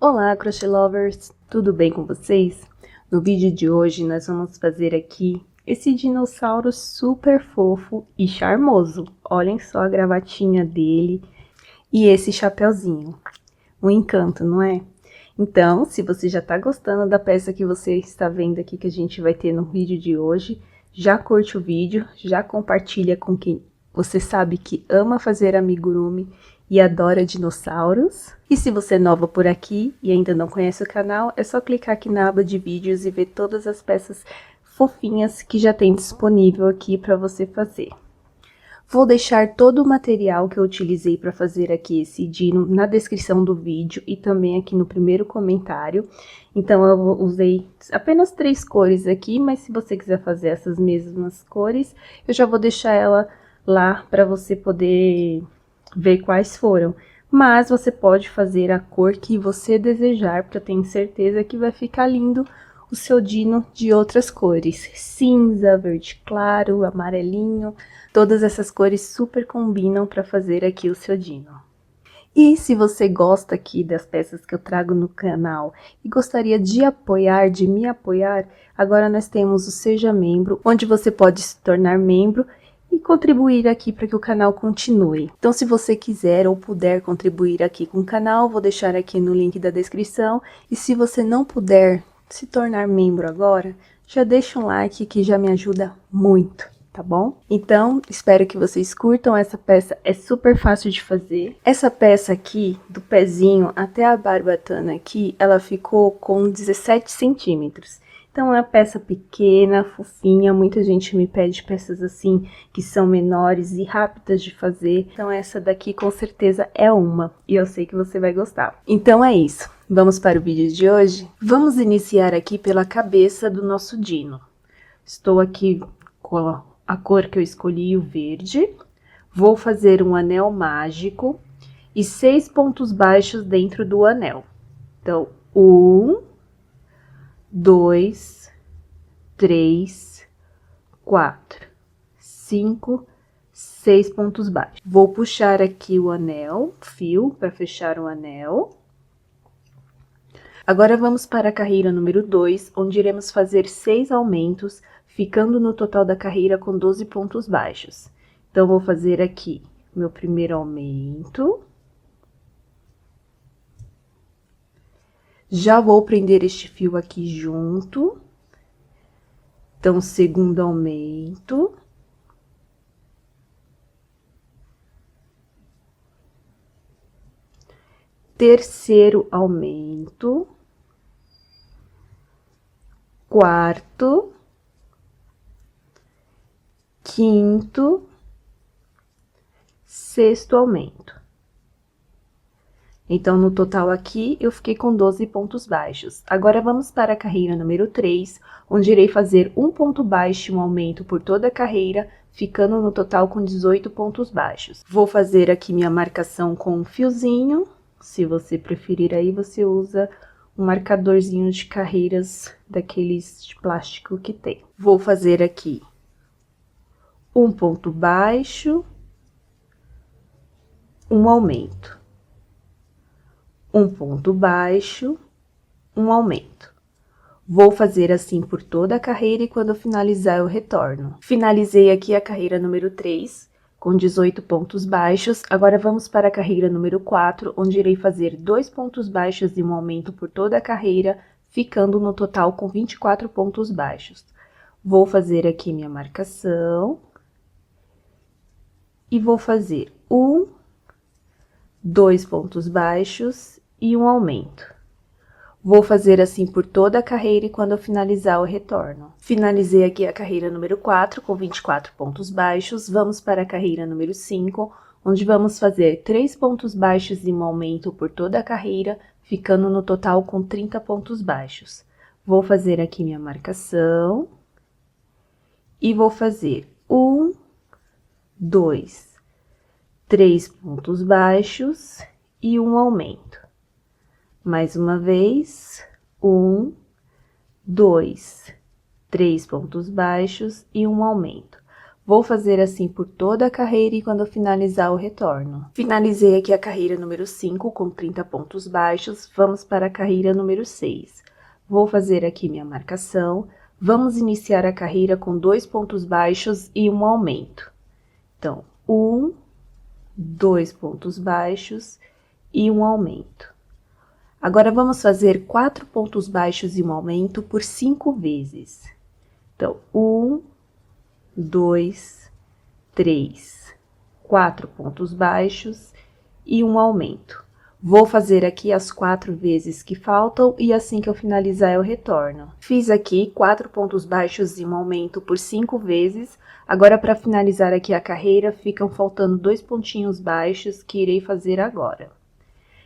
Olá, crochê lovers! Tudo bem com vocês? No vídeo de hoje nós vamos fazer aqui esse dinossauro super fofo e charmoso. Olhem só a gravatinha dele e esse chapeuzinho. Um encanto, não é? Então, se você já tá gostando da peça que você está vendo aqui que a gente vai ter no vídeo de hoje, já curte o vídeo, já compartilha com quem você sabe que ama fazer amigurumi e adora dinossauros. E se você é nova por aqui e ainda não conhece o canal, é só clicar aqui na aba de vídeos e ver todas as peças fofinhas que já tem disponível aqui para você fazer. Vou deixar todo o material que eu utilizei para fazer aqui esse dino na descrição do vídeo e também aqui no primeiro comentário. Então, eu usei apenas 3 cores aqui, mas se você quiser fazer essas mesmas cores, eu já vou deixar ela lá para você poder ver quais foram. Mas você pode fazer a cor que você desejar, porque eu tenho certeza que vai ficar lindo o seu dino de outras cores. Cinza, verde claro, amarelinho, todas essas cores super combinam para fazer aqui o seu dino. E se você gosta aqui das peças que eu trago no canal e gostaria de me apoiar, agora nós temos o Seja Membro, onde você pode se tornar membro e contribuir aqui para que o canal continue. Então, se você quiser ou puder contribuir aqui com o canal, vou deixar aqui no link da descrição. E se você não puder se tornar membro agora, já deixa um like que já me ajuda muito, tá bom? Então, espero que vocês curtam. Essa peça é super fácil de fazer. Essa peça aqui, do pezinho até a barbatana aqui, ela ficou com 17 centímetros. Então, é uma peça pequena, fofinha, muita gente me pede peças assim, que são menores e rápidas de fazer. Então, essa daqui com certeza é uma, e eu sei que você vai gostar. Então, é isso. Vamos para o vídeo de hoje? Vamos iniciar aqui pela cabeça do nosso dino. Estou aqui com a cor que eu escolhi, o verde. Vou fazer um anel mágico e 6 pontos baixos dentro do anel. Então, 1, 2, 3, 4, 5, 6 pontos baixos. Vou puxar aqui o anel, fio, para fechar o anel. Agora, vamos para a carreira número 2, onde iremos fazer 6 aumentos, ficando no total da carreira com 12 pontos baixos. Então, vou fazer aqui meu primeiro aumento. Já vou prender este fio aqui junto. Então, segundo aumento. Terceiro aumento. Quarto. Quinto. Sexto aumento. Então, no total aqui, eu fiquei com 12 pontos baixos. Agora, vamos para a carreira número 3, onde irei fazer um ponto baixo e um aumento por toda a carreira, ficando no total com 18 pontos baixos. Vou fazer aqui minha marcação com um fiozinho. Se você preferir aí, você usa um marcadorzinho de carreiras daqueles de plástico que tem. Vou fazer aqui um ponto baixo, um aumento. Um ponto baixo, um aumento. Vou fazer assim por toda a carreira e quando eu finalizar eu retorno. Finalizei aqui a carreira número 3, com 18 pontos baixos. Agora, vamos para a carreira número 4, onde irei fazer 2 pontos baixos e um aumento por toda a carreira, ficando no total com 24 pontos baixos. Vou fazer aqui minha marcação. E vou fazer 1, 2 pontos baixos e um aumento. Vou fazer assim por toda a carreira e quando eu finalizar eu retorno. Finalizei aqui a carreira número 4 com 24 pontos baixos. Vamos para a carreira número 5, onde vamos fazer 3 pontos baixos e um aumento por toda a carreira, ficando no total com 30 pontos baixos. Vou fazer aqui minha marcação. E vou fazer 1, 2, 3 pontos baixos e um aumento. Mais uma vez, 1, 2, 3 pontos baixos e um aumento. Vou fazer assim por toda a carreira e quando eu finalizar eu retorno. Finalizei aqui a carreira número 5 com 30 pontos baixos, vamos para a carreira número 6. Vou fazer aqui minha marcação, vamos iniciar a carreira com 2 pontos baixos e um aumento. Então, 1, 2 pontos baixos e um aumento. Agora, vamos fazer 4 pontos baixos e um aumento por 5 vezes. Então, 1, 2, 3, 4 pontos baixos e um aumento. Vou fazer aqui as 4 vezes que faltam e assim que eu finalizar eu retorno. Fiz aqui 4 pontos baixos e um aumento por 5 vezes. Agora, para finalizar aqui a carreira, ficam faltando 2 pontinhos baixos que irei fazer agora.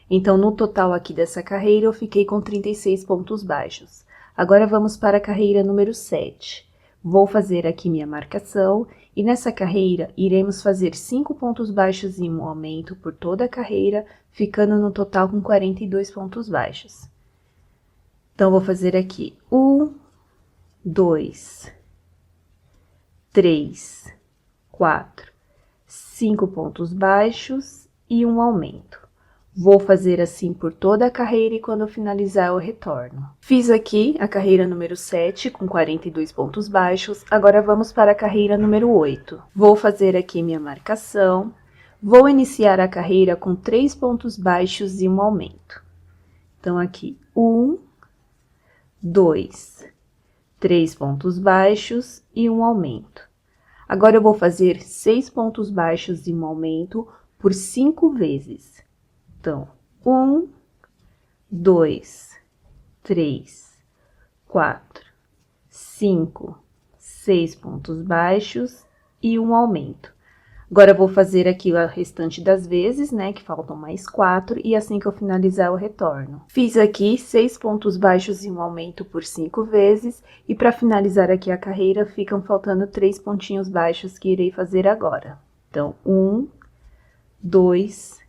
Então, no total aqui dessa carreira, eu fiquei com 36 pontos baixos. Agora, vamos para a carreira número 7. Vou fazer aqui minha marcação e nessa carreira iremos fazer 5 pontos baixos e um aumento por toda a carreira, ficando no total com 42 pontos baixos. Então, vou fazer aqui 1, 2, 3, 4, 5 pontos baixos e um aumento. Vou fazer assim por toda a carreira e quando eu finalizar eu retorno. Fiz aqui a carreira número 7 com 42 pontos baixos, agora vamos para a carreira número 8. Vou fazer aqui minha marcação, vou iniciar a carreira com 3 pontos baixos e um aumento. Então, aqui 1, 2, 3 pontos baixos e um aumento. Agora eu vou fazer 6 pontos baixos e um aumento por 5 vezes. Então, 1, 2, 3, 4, 5, 6 pontos baixos e um aumento. Agora, eu vou fazer aqui o restante das vezes, né, que faltam mais 4, e assim que eu finalizar, eu retorno. Fiz aqui 6 pontos baixos e um aumento por 5 vezes, e para finalizar aqui a carreira, ficam faltando 3 pontinhos baixos que irei fazer agora. Então, 1, 2,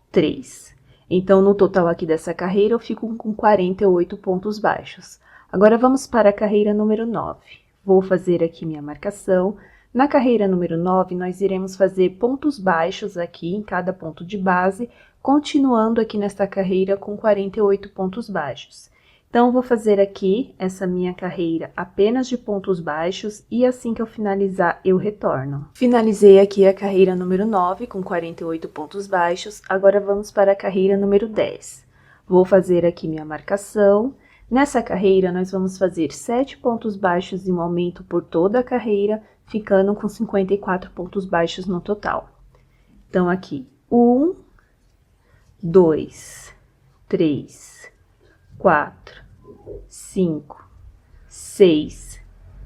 3. Então, no total aqui dessa carreira, eu fico com 48 pontos baixos. Agora, vamos para a carreira número 9. Vou fazer aqui minha marcação. Na carreira número 9, nós iremos fazer pontos baixos aqui em cada ponto de base, continuando aqui nesta carreira com 48 pontos baixos. Então, vou fazer aqui essa minha carreira apenas de pontos baixos e assim que eu finalizar, eu retorno. Finalizei aqui a carreira número 9 com 48 pontos baixos, agora vamos para a carreira número 10. Vou fazer aqui minha marcação. Nessa carreira, nós vamos fazer 7 pontos baixos e um aumento por toda a carreira, ficando com 54 pontos baixos no total. Então, aqui, 1, 2, 3, 4, 5, 6,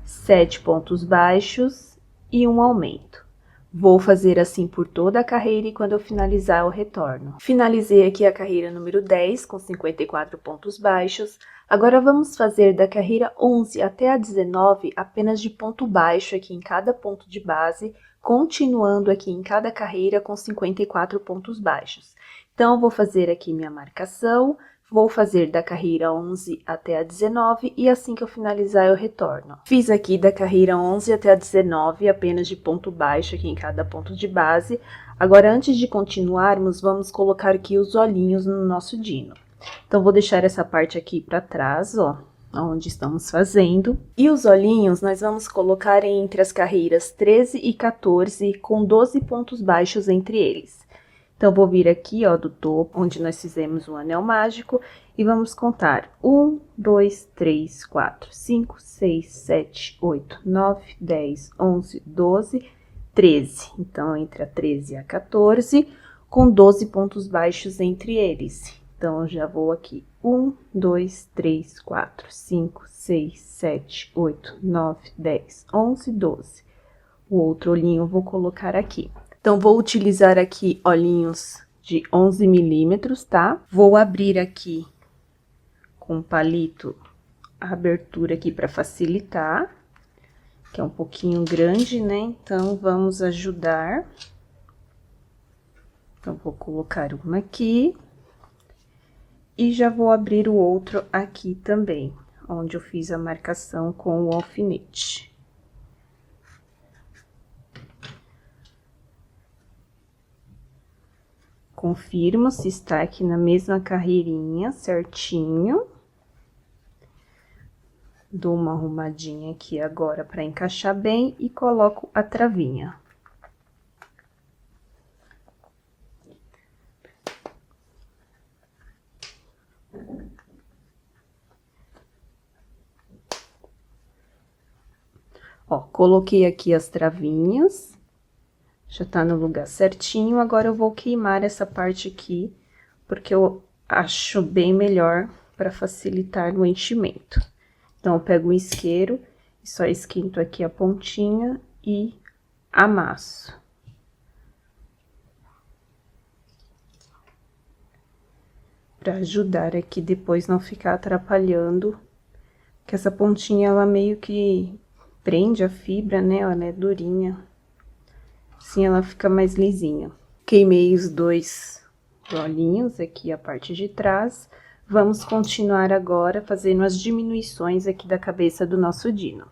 7 pontos baixos e um aumento. Vou fazer assim por toda a carreira e quando eu finalizar eu retorno. Finalizei aqui a carreira número 10 com 54 pontos baixos. Agora vamos fazer da carreira 11 até a 19 apenas de ponto baixo aqui em cada ponto de base, continuando aqui em cada carreira com 54 pontos baixos. Então, eu vou fazer aqui minha marcação. Vou fazer da carreira 11 até a 19 e assim que eu finalizar eu retorno. Fiz aqui da carreira 11 até a 19 apenas de ponto baixo aqui em cada ponto de base. Agora, antes de continuarmos, vamos colocar aqui os olhinhos no nosso dino. Então, vou deixar essa parte aqui para trás, ó, onde estamos fazendo. E os olhinhos nós vamos colocar entre as carreiras 13 e 14 com 12 pontos baixos entre eles. Então, vou vir aqui, ó, do topo, onde nós fizemos o anel mágico, e vamos contar 1, 2, 3, 4, 5, 6, 7, 8, 9, 10, 11, 12, 13. Então, entre a 13 e a 14, com 12 pontos baixos entre eles. Então, eu já vou aqui 1, 2, 3, 4, 5, 6, 7, 8, 9, 10, 11, 12. O outro olhinho eu vou colocar aqui. Então, vou utilizar aqui olhinhos de 11 milímetros, tá? Vou abrir aqui com o palito a abertura aqui para facilitar, que é um pouquinho grande, né? Então, vamos ajudar. Então, vou colocar uma aqui. E já vou abrir o outro aqui também, onde eu fiz a marcação com o alfinete. Confirmo se está aqui na mesma carreirinha, certinho. Dou uma arrumadinha aqui agora para encaixar bem e coloco a travinha. Ó, coloquei aqui as travinhas, já tá no lugar certinho. Agora eu vou queimar essa parte aqui, porque eu acho bem melhor para facilitar no enchimento. Então, eu pego um isqueiro e só esquento aqui a pontinha e amasso. Para ajudar aqui depois não ficar atrapalhando, que essa pontinha ela meio que prende a fibra, né? Ela é durinha. Assim ela fica mais lisinha. Queimei os dois bolinhos aqui, a parte de trás. Vamos continuar agora fazendo as diminuições aqui da cabeça do nosso dino.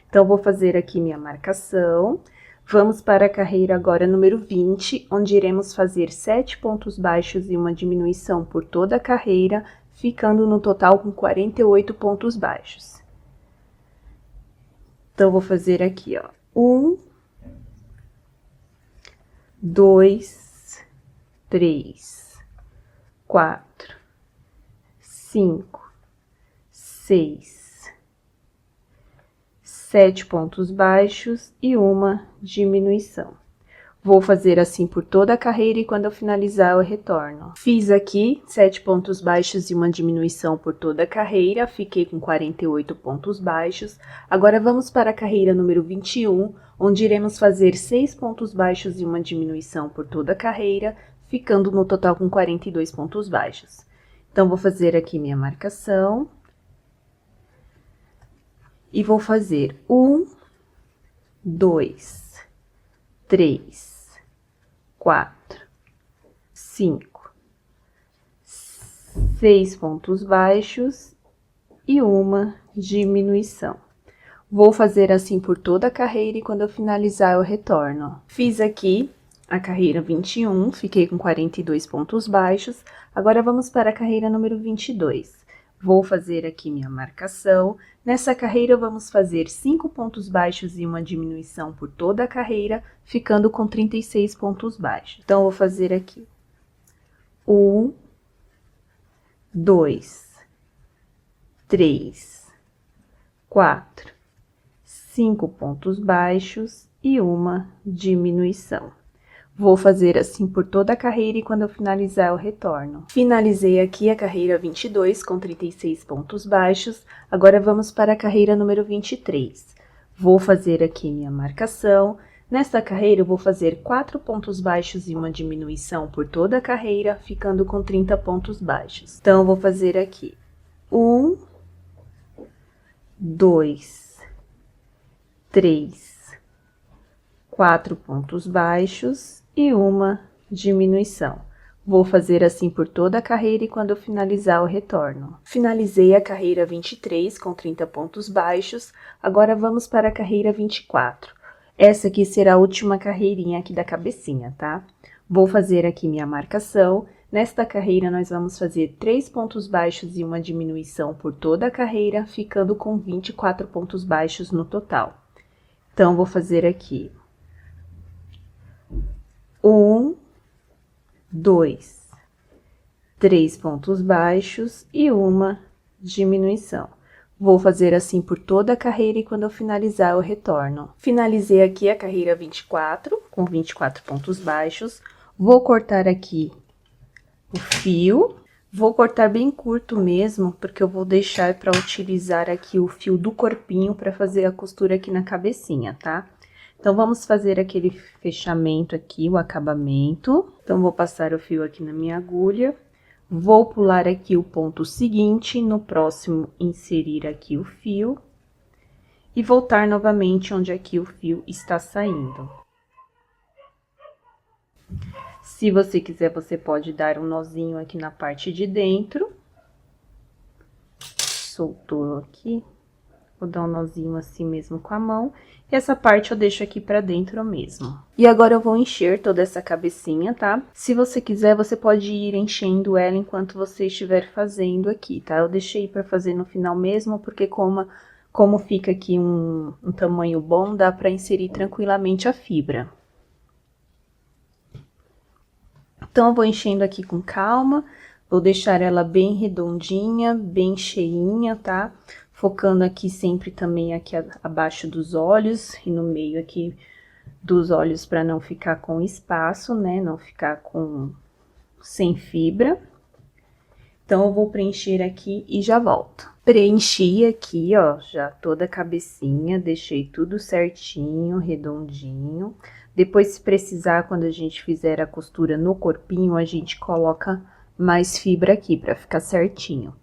Então, vou fazer aqui minha marcação. Vamos para a carreira agora número 20, onde iremos fazer 7 pontos baixos e uma diminuição por toda a carreira, ficando no total com 48 pontos baixos. Então, vou fazer aqui, ó, 1, 2, 3, 4, 5, 6, 7 pontos baixos e uma diminuição. Vou fazer assim por toda a carreira e quando eu finalizar eu retorno. Fiz aqui 7 pontos baixos e uma diminuição por toda a carreira, fiquei com 48 pontos baixos. Agora vamos para a carreira número 21, onde iremos fazer 6 pontos baixos e uma diminuição por toda a carreira, ficando no total com 42 pontos baixos. Então, vou fazer aqui minha marcação. E vou fazer 1, 2, 3, 4, 5, 6 pontos baixos e uma diminuição. Vou fazer assim por toda a carreira e quando eu finalizar eu retorno. Fiz aqui a carreira 21, fiquei com 42 pontos baixos. Agora, vamos para a carreira número 22. Vou fazer aqui minha marcação. Nessa carreira, vamos fazer 5 pontos baixos e uma diminuição por toda a carreira, ficando com 36 pontos baixos. Então, vou fazer aqui 1, 2, 3, 4, 5 pontos baixos e uma diminuição. Vou fazer assim por toda a carreira e quando eu finalizar eu retorno. Finalizei aqui a carreira 22 com 36 pontos baixos. Agora vamos para a carreira número 23. Vou fazer aqui minha marcação. Nesta carreira eu vou fazer 4 pontos baixos e uma diminuição por toda a carreira, ficando com 30 pontos baixos. Então, eu vou fazer aqui 1, 2, 3, 4 pontos baixos e uma diminuição. Vou fazer assim por toda a carreira e quando eu finalizar eu retorno. Finalizei a carreira 23 com 30 pontos baixos. Agora vamos para a carreira 24. Essa aqui será a última carreirinha aqui da cabecinha, tá? Vou fazer aqui minha marcação. Nesta carreira nós vamos fazer 3 pontos baixos e uma diminuição por toda a carreira, ficando com 24 pontos baixos no total. Então, vou fazer aqui 1, 2, 3 pontos baixos e uma diminuição. Vou fazer assim por toda a carreira e quando eu finalizar eu retorno. Finalizei aqui a carreira 24, com 24 pontos baixos. Vou cortar aqui o fio. Vou cortar bem curto mesmo, porque eu vou deixar para utilizar aqui o fio do corpinho para fazer a costura aqui na cabecinha, tá? Então, vamos fazer aquele fechamento aqui, o acabamento. Então, vou passar o fio aqui na minha agulha. Vou pular aqui o ponto seguinte, no próximo, inserir aqui o fio. E voltar novamente onde aqui o fio está saindo. Se você quiser, você pode dar um nozinho aqui na parte de dentro. Soltou aqui. Vou dar um nozinho assim mesmo com a mão. E essa parte eu deixo aqui pra dentro mesmo. E agora eu vou encher toda essa cabecinha, tá? Se você quiser, você pode ir enchendo ela enquanto você estiver fazendo aqui, tá? Eu deixei pra fazer no final mesmo, porque como fica aqui um tamanho bom, dá pra inserir tranquilamente a fibra. Então, eu vou enchendo aqui com calma, vou deixar ela bem redondinha, bem cheinha, tá? Focando aqui sempre também aqui abaixo dos olhos e no meio aqui dos olhos para não ficar com espaço, né? Não ficar sem fibra. Então, eu vou preencher aqui e já volto. Preenchi aqui, ó, já toda a cabecinha, deixei tudo certinho, redondinho. Depois, se precisar, quando a gente fizer a costura no corpinho, a gente coloca mais fibra aqui para ficar certinho.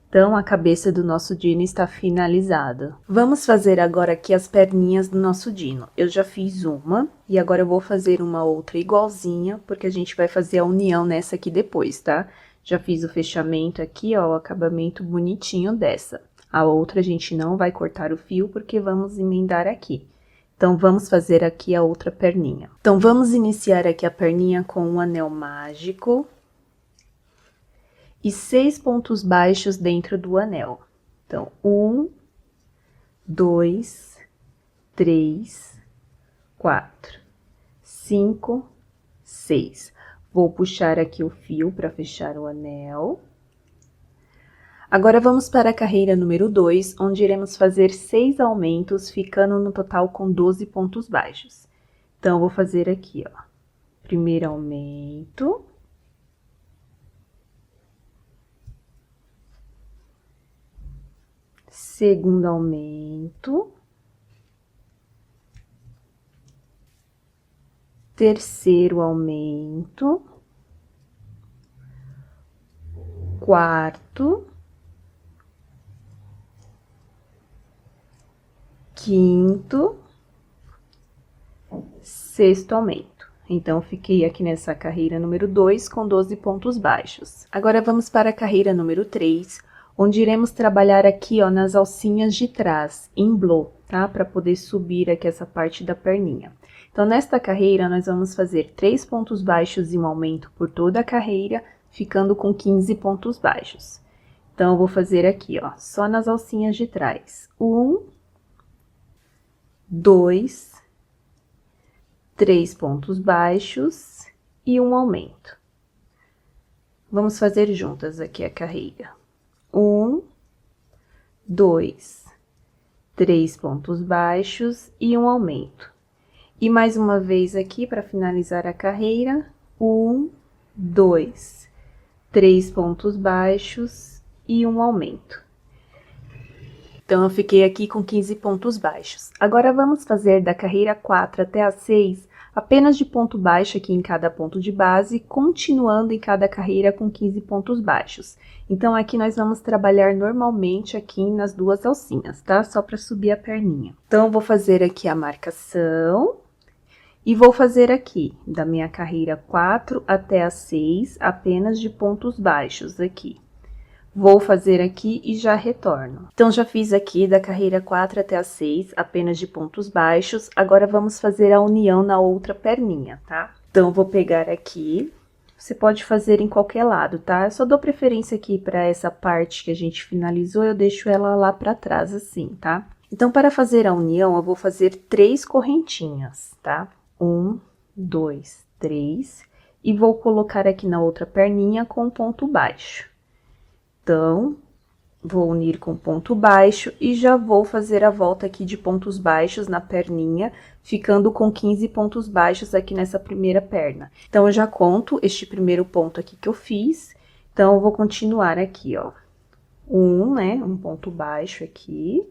Então, a cabeça do nosso Dino está finalizada. Vamos fazer agora aqui as perninhas do nosso Dino. Eu já fiz uma e agora eu vou fazer uma outra igualzinha, porque a gente vai fazer a união nessa aqui depois, tá? Já fiz o fechamento aqui, ó, o acabamento bonitinho dessa. A outra a gente não vai cortar o fio, porque vamos emendar aqui. Então, vamos fazer aqui a outra perninha. Então, vamos iniciar aqui a perninha com um anel mágico e 6 pontos baixos dentro do anel. Então, 1, 2, 3, 4, 5, 6. Vou puxar aqui o fio para fechar o anel. Agora, vamos para a carreira número 2, onde iremos fazer 6 aumentos, ficando no total com 12 pontos baixos. Então, eu vou fazer aqui, ó, primeiro aumento. Segundo aumento. Terceiro aumento. Quarto. Quinto. Sexto aumento. Então, fiquei aqui nessa carreira número 2 com 12 pontos baixos. Agora, vamos para a carreira número 3, onde iremos trabalhar aqui, ó, nas alcinhas de trás, em blow, tá? Para poder subir aqui essa parte da perninha. Então, nesta carreira, nós vamos fazer 3 pontos baixos e um aumento por toda a carreira, ficando com 15 pontos baixos. Então, eu vou fazer aqui, ó, só nas alcinhas de trás. 1, 2, 3 pontos baixos e um aumento. Vamos fazer juntas aqui a carreira. 1, 2, 3 pontos baixos e um aumento. E mais uma vez aqui para finalizar a carreira, 1, 2, 3 pontos baixos e um aumento. Então, eu fiquei aqui com 15 pontos baixos. Agora, vamos fazer da carreira 4 até a 6, apenas de ponto baixo aqui em cada ponto de base, continuando em cada carreira com 15 pontos baixos. Então, aqui nós vamos trabalhar normalmente aqui nas duas alcinhas, tá? Só para subir a perninha. Então, eu vou fazer aqui a marcação e vou fazer aqui, da minha carreira 4 até a 6, apenas de pontos baixos aqui. Vou fazer aqui e já retorno. Então, já fiz aqui da carreira 4 até a 6, apenas de pontos baixos. Agora, vamos fazer a união na outra perninha, tá? Então, eu vou pegar aqui. Você pode fazer em qualquer lado, tá? Eu só dou preferência aqui para essa parte que a gente finalizou, eu deixo ela lá para trás, assim, tá? Então, para fazer a união, eu vou fazer 3 correntinhas, tá? 1, 2, 3. E vou colocar aqui na outra perninha com ponto baixo. Então, vou unir com ponto baixo e já vou fazer a volta aqui de pontos baixos na perninha, ficando com 15 pontos baixos aqui nessa primeira perna. Então, eu já conto este primeiro ponto aqui que eu fiz. Então, eu vou continuar aqui, ó. Né? Um ponto baixo aqui.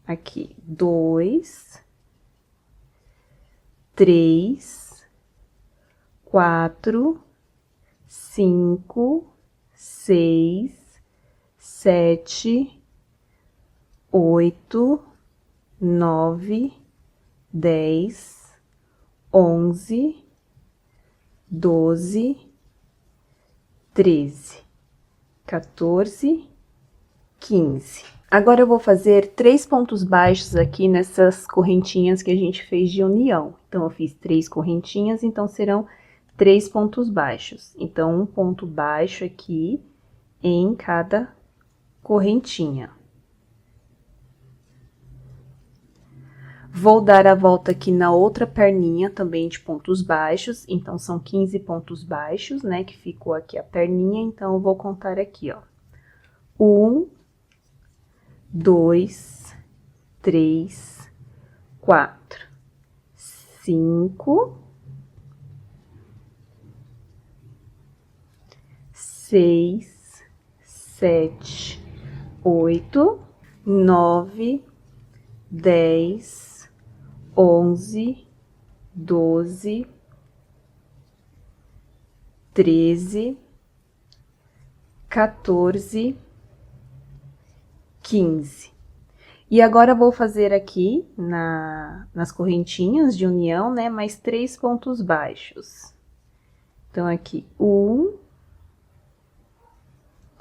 Aqui, 2, 3, 4, 5, 6, 7, 8, 9, 10, 11, 12, 13, 14, 15. Agora eu vou fazer 3 pontos baixos aqui nessas correntinhas que a gente fez de união. Então, eu fiz 3 correntinhas, então serão 3 pontos baixos. Então, um ponto baixo aqui em cada correntinha. Vou dar a volta aqui na outra perninha também de pontos baixos, então são 15 pontos baixos, né, que ficou aqui a perninha, então eu vou contar aqui, ó. 1, 2, 3, 4, 5, 6, 7, 8, 9, 10, 11, 12, 13, 14, 15. E agora, vou fazer aqui nas correntinhas de união, né, mais 3 pontos baixos. Então, aqui, 1,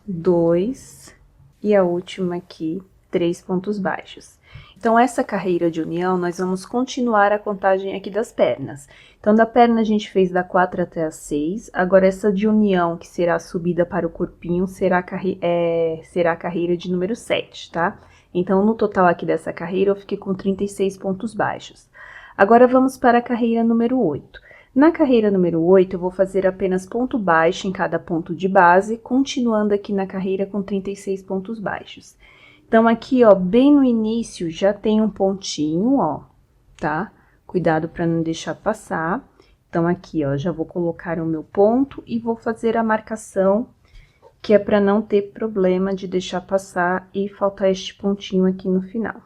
2, e a última aqui, 3 pontos baixos. Então, essa carreira de união, nós vamos continuar a contagem aqui das pernas. Então, da perna a gente fez da 4 até a 6, agora essa de união, que será a subida para o corpinho, será a carreira de número 7, tá? Então, no total aqui dessa carreira, eu fiquei com 36 pontos baixos. Agora, vamos para a carreira número 8. Na carreira número 8, eu vou fazer apenas ponto baixo em cada ponto de base, continuando aqui na carreira com 36 pontos baixos. Então, aqui, ó, bem no início, já tem um pontinho, ó, tá? Cuidado para não deixar passar. Então, aqui, ó, já vou colocar o meu ponto e vou fazer a marcação, que é para não ter problema de deixar passar e faltar este pontinho aqui no final.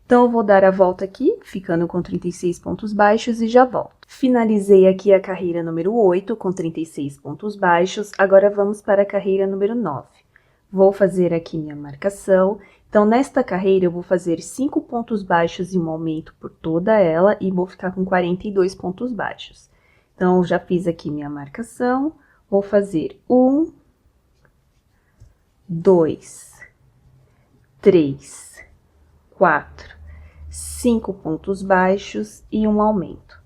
Então, eu vou dar a volta aqui, ficando com 36 pontos baixos e já volto. Finalizei aqui a carreira número 8 com 36 pontos baixos, agora vamos para a carreira número 9. Vou fazer aqui minha marcação. Então, nesta carreira, eu vou fazer 5 pontos baixos e um aumento por toda ela e vou ficar com 42 pontos baixos. Então, eu já fiz aqui minha marcação, vou fazer 1, 2, 3, 4, 5 pontos baixos e um aumento.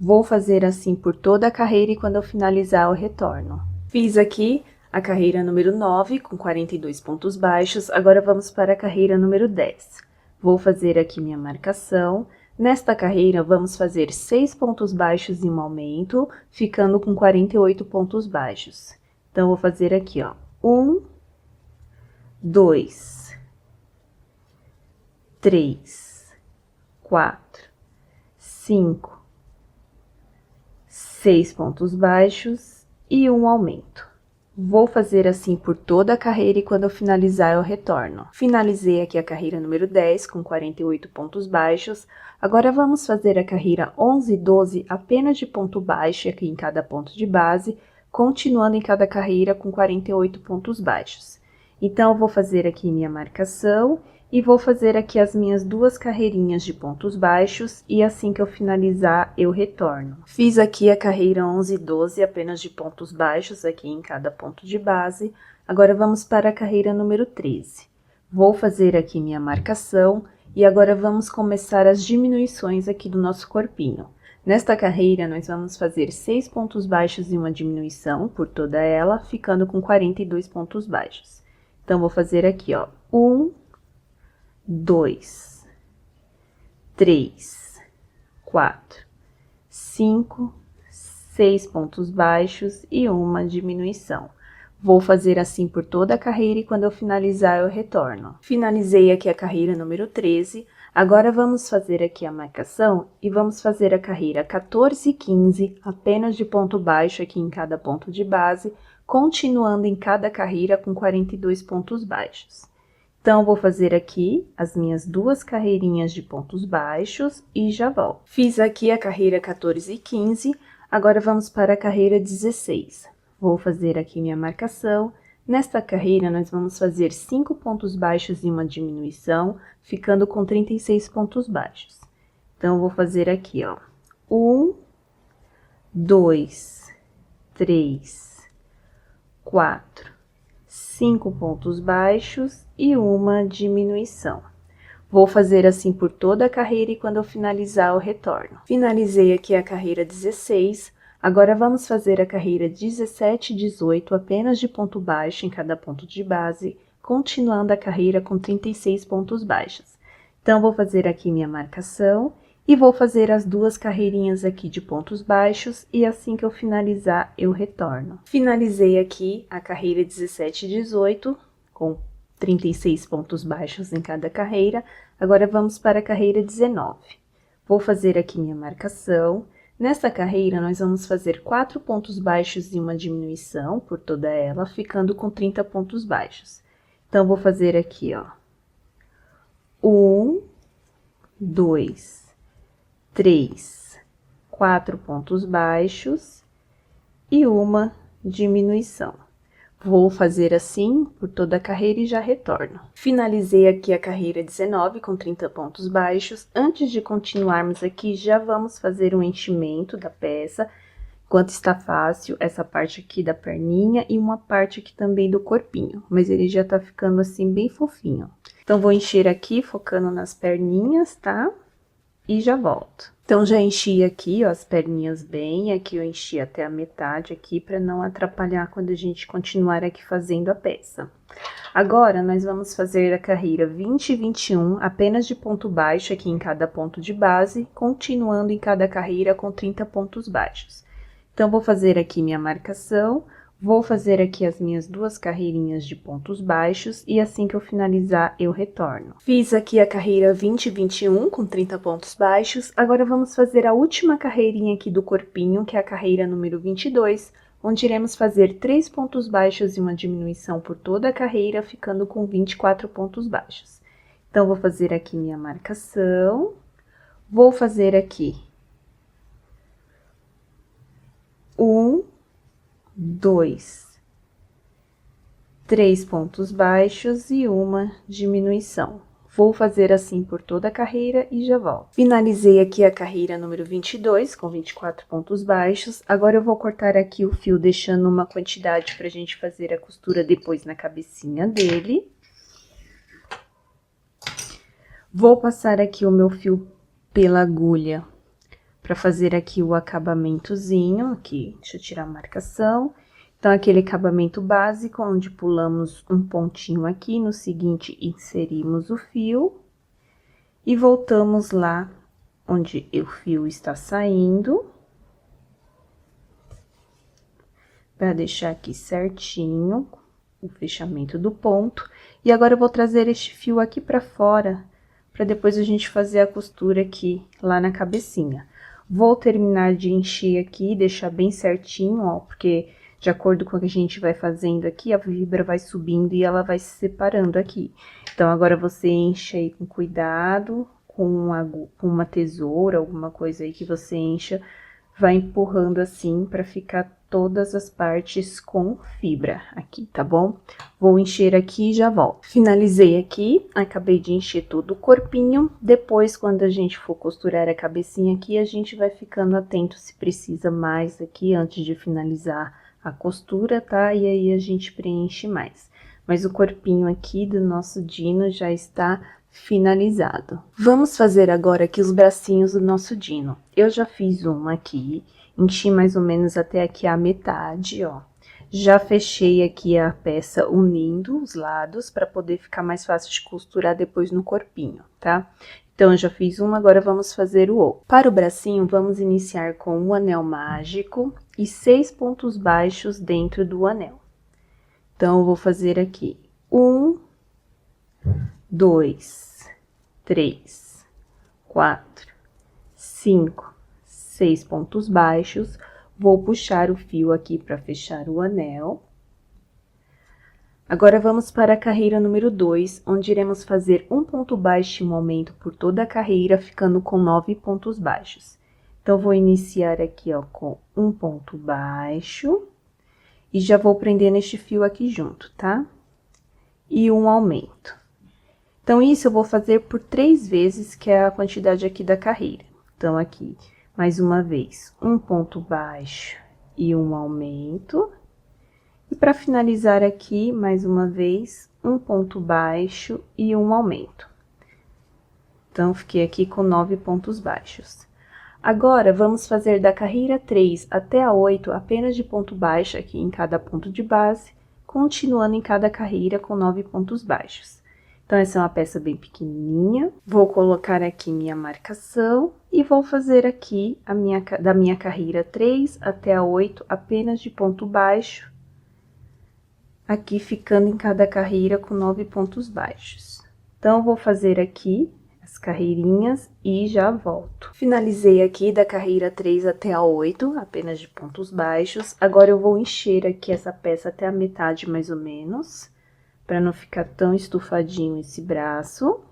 Vou fazer assim por toda a carreira e quando eu finalizar, eu retorno. Fiz aqui a carreira número 9, com 42 pontos baixos, agora vamos para a carreira número 10. Vou fazer aqui minha marcação. Nesta carreira, vamos fazer 6 pontos baixos e um aumento, ficando com 48 pontos baixos. Então, vou fazer aqui, ó, 1, 2, 3, 4, 5, 6 pontos baixos e um aumento. Vou fazer assim por toda a carreira e quando eu finalizar eu retorno. Finalizei aqui a carreira número 10 com 48 pontos baixos. Agora vamos fazer a carreira 11 e 12 apenas de ponto baixo aqui em cada ponto de base, continuando em cada carreira com 48 pontos baixos. Então, eu vou fazer aqui minha marcação e vou fazer aqui as minhas 2 carreirinhas de pontos baixos e assim que eu finalizar, eu retorno. Fiz aqui a carreira 11 e 12 apenas de pontos baixos aqui em cada ponto de base. Agora, vamos para a carreira número 13. Vou fazer aqui minha marcação e agora vamos começar as diminuições aqui do nosso corpinho. Nesta carreira, nós vamos fazer 6 pontos baixos e uma diminuição por toda ela, ficando com 42 pontos baixos. Então, vou fazer aqui, ó, 1, 2, 3, 4, 5, 6 pontos baixos e uma diminuição. Vou fazer assim por toda a carreira e quando eu finalizar eu retorno. Finalizei aqui a carreira número 13, agora vamos fazer aqui a marcação e vamos fazer a carreira 14 e 15, apenas de ponto baixo aqui em cada ponto de base, continuando em cada carreira com 42 pontos baixos. Então, vou fazer aqui as minhas 2 carreirinhas de pontos baixos e já volto. Fiz aqui a carreira 14 e 15, agora vamos para a carreira 16. Vou fazer aqui minha marcação. Nesta carreira, nós vamos fazer 5 pontos baixos e uma diminuição, ficando com 36 pontos baixos. Então, vou fazer aqui, ó, 1, 2, 3, 4, 5 pontos baixos e uma diminuição. Vou fazer assim por toda a carreira e quando eu finalizar eu retorno. Finalizei aqui a carreira 16, agora vamos fazer a carreira 17 e 18 apenas de ponto baixo em cada ponto de base, continuando a carreira com 36 pontos baixos. Então, vou fazer aqui minha marcação e vou fazer as duas carreirinhas aqui de pontos baixos e assim que eu finalizar, eu retorno. Finalizei aqui a carreira 17 e 18 com 36 pontos baixos em cada carreira. Agora, vamos para a carreira 19. Vou fazer aqui minha marcação. Nessa carreira, nós vamos fazer 4 pontos baixos e uma diminuição por toda ela, ficando com 30 pontos baixos. Então, vou fazer aqui, ó. 1, 2, 3, 4 pontos baixos e uma diminuição. Vou fazer assim por toda a carreira e já retorno. Finalizei aqui a carreira 19 com 30 pontos baixos. Antes de continuarmos aqui, já vamos fazer um enchimento da peça. Enquanto está fácil, essa parte aqui da perninha e uma parte aqui também do corpinho. Mas ele já tá ficando assim bem fofinho. Então, vou encher aqui, focando nas perninhas, tá? E já volto. Então, já enchi aqui, ó, as perninhas bem. Aqui eu enchi até a metade aqui, pra não atrapalhar quando a gente continuar aqui fazendo a peça. Agora, nós vamos fazer a carreira 20 e 21, apenas de ponto baixo aqui em cada ponto de base, continuando em cada carreira com 30 pontos baixos. Então, vou fazer aqui minha marcação. Vou fazer aqui as minhas duas carreirinhas de pontos baixos e assim que eu finalizar, eu retorno. Fiz aqui a carreira 20 e 21 com 30 pontos baixos. Agora, vamos fazer a última carreirinha aqui do corpinho, que é a carreira número 22, onde iremos fazer 3 pontos baixos e uma diminuição por toda a carreira, ficando com 24 pontos baixos. Então, vou fazer aqui minha marcação. Vou fazer aqui 1, 2, 3 pontos baixos e uma diminuição. Vou fazer assim por toda a carreira e já volto. Finalizei aqui a carreira número 22, com 24 pontos baixos. Agora, eu vou cortar aqui o fio, deixando uma quantidade pra gente fazer a costura depois na cabecinha dele. Vou passar aqui o meu fio pela agulha para fazer aqui o acabamentozinho, aqui, deixa eu tirar a marcação. Então, aquele acabamento básico, onde pulamos um pontinho aqui, no seguinte, inserimos o fio. E voltamos lá, onde o fio está saindo. Para deixar aqui certinho o fechamento do ponto. E agora, eu vou trazer este fio aqui para fora, para depois a gente fazer a costura aqui, lá na cabecinha. Vou terminar de encher aqui, deixar bem certinho, ó, porque de acordo com o que a gente vai fazendo aqui, a fibra vai subindo e ela vai se separando aqui. Então, agora você enche aí com cuidado, com uma tesoura, alguma coisa aí que você encha, vai empurrando assim pra ficar todas as partes com fibra aqui, tá bom? Vou encher aqui e já volto. Finalizei aqui, acabei de encher todo o corpinho. Depois, quando a gente for costurar a cabecinha aqui, a gente vai ficando atento se precisa mais aqui antes de finalizar a costura, tá? E aí, a gente preenche mais. Mas o corpinho aqui do nosso Dino já está finalizado. Vamos fazer agora aqui os bracinhos do nosso Dino. Eu já fiz uma aqui, enchi mais ou menos até aqui a metade, ó. Já fechei aqui a peça unindo os lados para poder ficar mais fácil de costurar depois no corpinho, tá? Então, eu já fiz uma, agora vamos fazer o outro. Para o bracinho, vamos iniciar com um anel mágico e 6 pontos baixos dentro do anel. Então, eu vou fazer aqui 1, 2, 3, 4, 5, 6 pontos baixos. Vou puxar o fio aqui para fechar o anel. Agora, vamos para a carreira número 2, onde iremos fazer um ponto baixo e um aumento por toda a carreira, ficando com 9 pontos baixos. Então, vou iniciar aqui, ó, com um ponto baixo e já vou prender neste fio aqui junto, tá? E um aumento. Então, isso eu vou fazer por 3 vezes, que é a quantidade aqui da carreira. Então, aqui, mais uma vez, um ponto baixo e um aumento. E para finalizar aqui, mais uma vez, um ponto baixo e um aumento. Então, fiquei aqui com 9 pontos baixos. Agora, vamos fazer da carreira 3 até a 8 apenas de ponto baixo aqui em cada ponto de base, continuando em cada carreira com 9 pontos baixos. Então, essa é uma peça bem pequenininha. Vou colocar aqui minha marcação e vou fazer aqui da minha carreira 3 até a 8 apenas de ponto baixo, aqui ficando em cada carreira com 9 pontos baixos. Então, vou fazer aqui as carreirinhas e já volto. Finalizei aqui da carreira 3 até a 8, apenas de pontos baixos. Agora, eu vou encher aqui essa peça até a metade, mais ou menos, para não ficar tão estufadinho esse braço.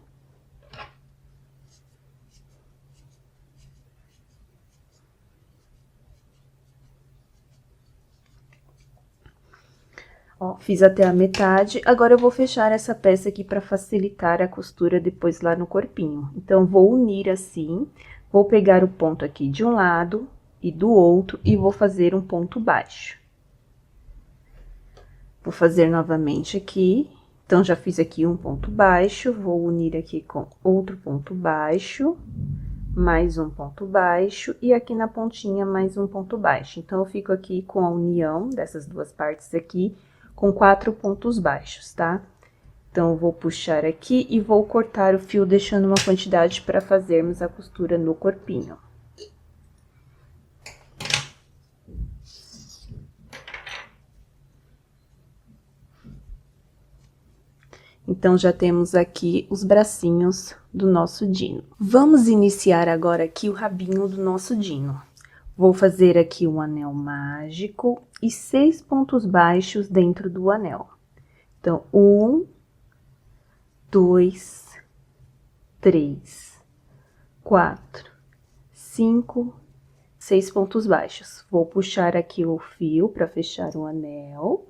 Ó, fiz até a metade, agora eu vou fechar essa peça aqui para facilitar a costura depois lá no corpinho. Então, vou unir assim, vou pegar o ponto aqui de um lado e do outro e vou fazer um ponto baixo. Vou fazer novamente aqui, então, já fiz aqui um ponto baixo, vou unir aqui com outro ponto baixo, mais um ponto baixo, e aqui na pontinha mais um ponto baixo. Então, eu fico aqui com a união dessas duas partes aqui, com 4 pontos baixos, tá? Então, eu vou puxar aqui e vou cortar o fio, deixando uma quantidade para fazermos a costura no corpinho. Então, já temos aqui os bracinhos do nosso dino. Vamos iniciar agora aqui o rabinho do nosso dino. Vou fazer aqui um anel mágico e 6 pontos baixos dentro do anel. Então, 1, 2, 3, 4, 5, 6 pontos baixos. Vou puxar aqui o fio para fechar o anel.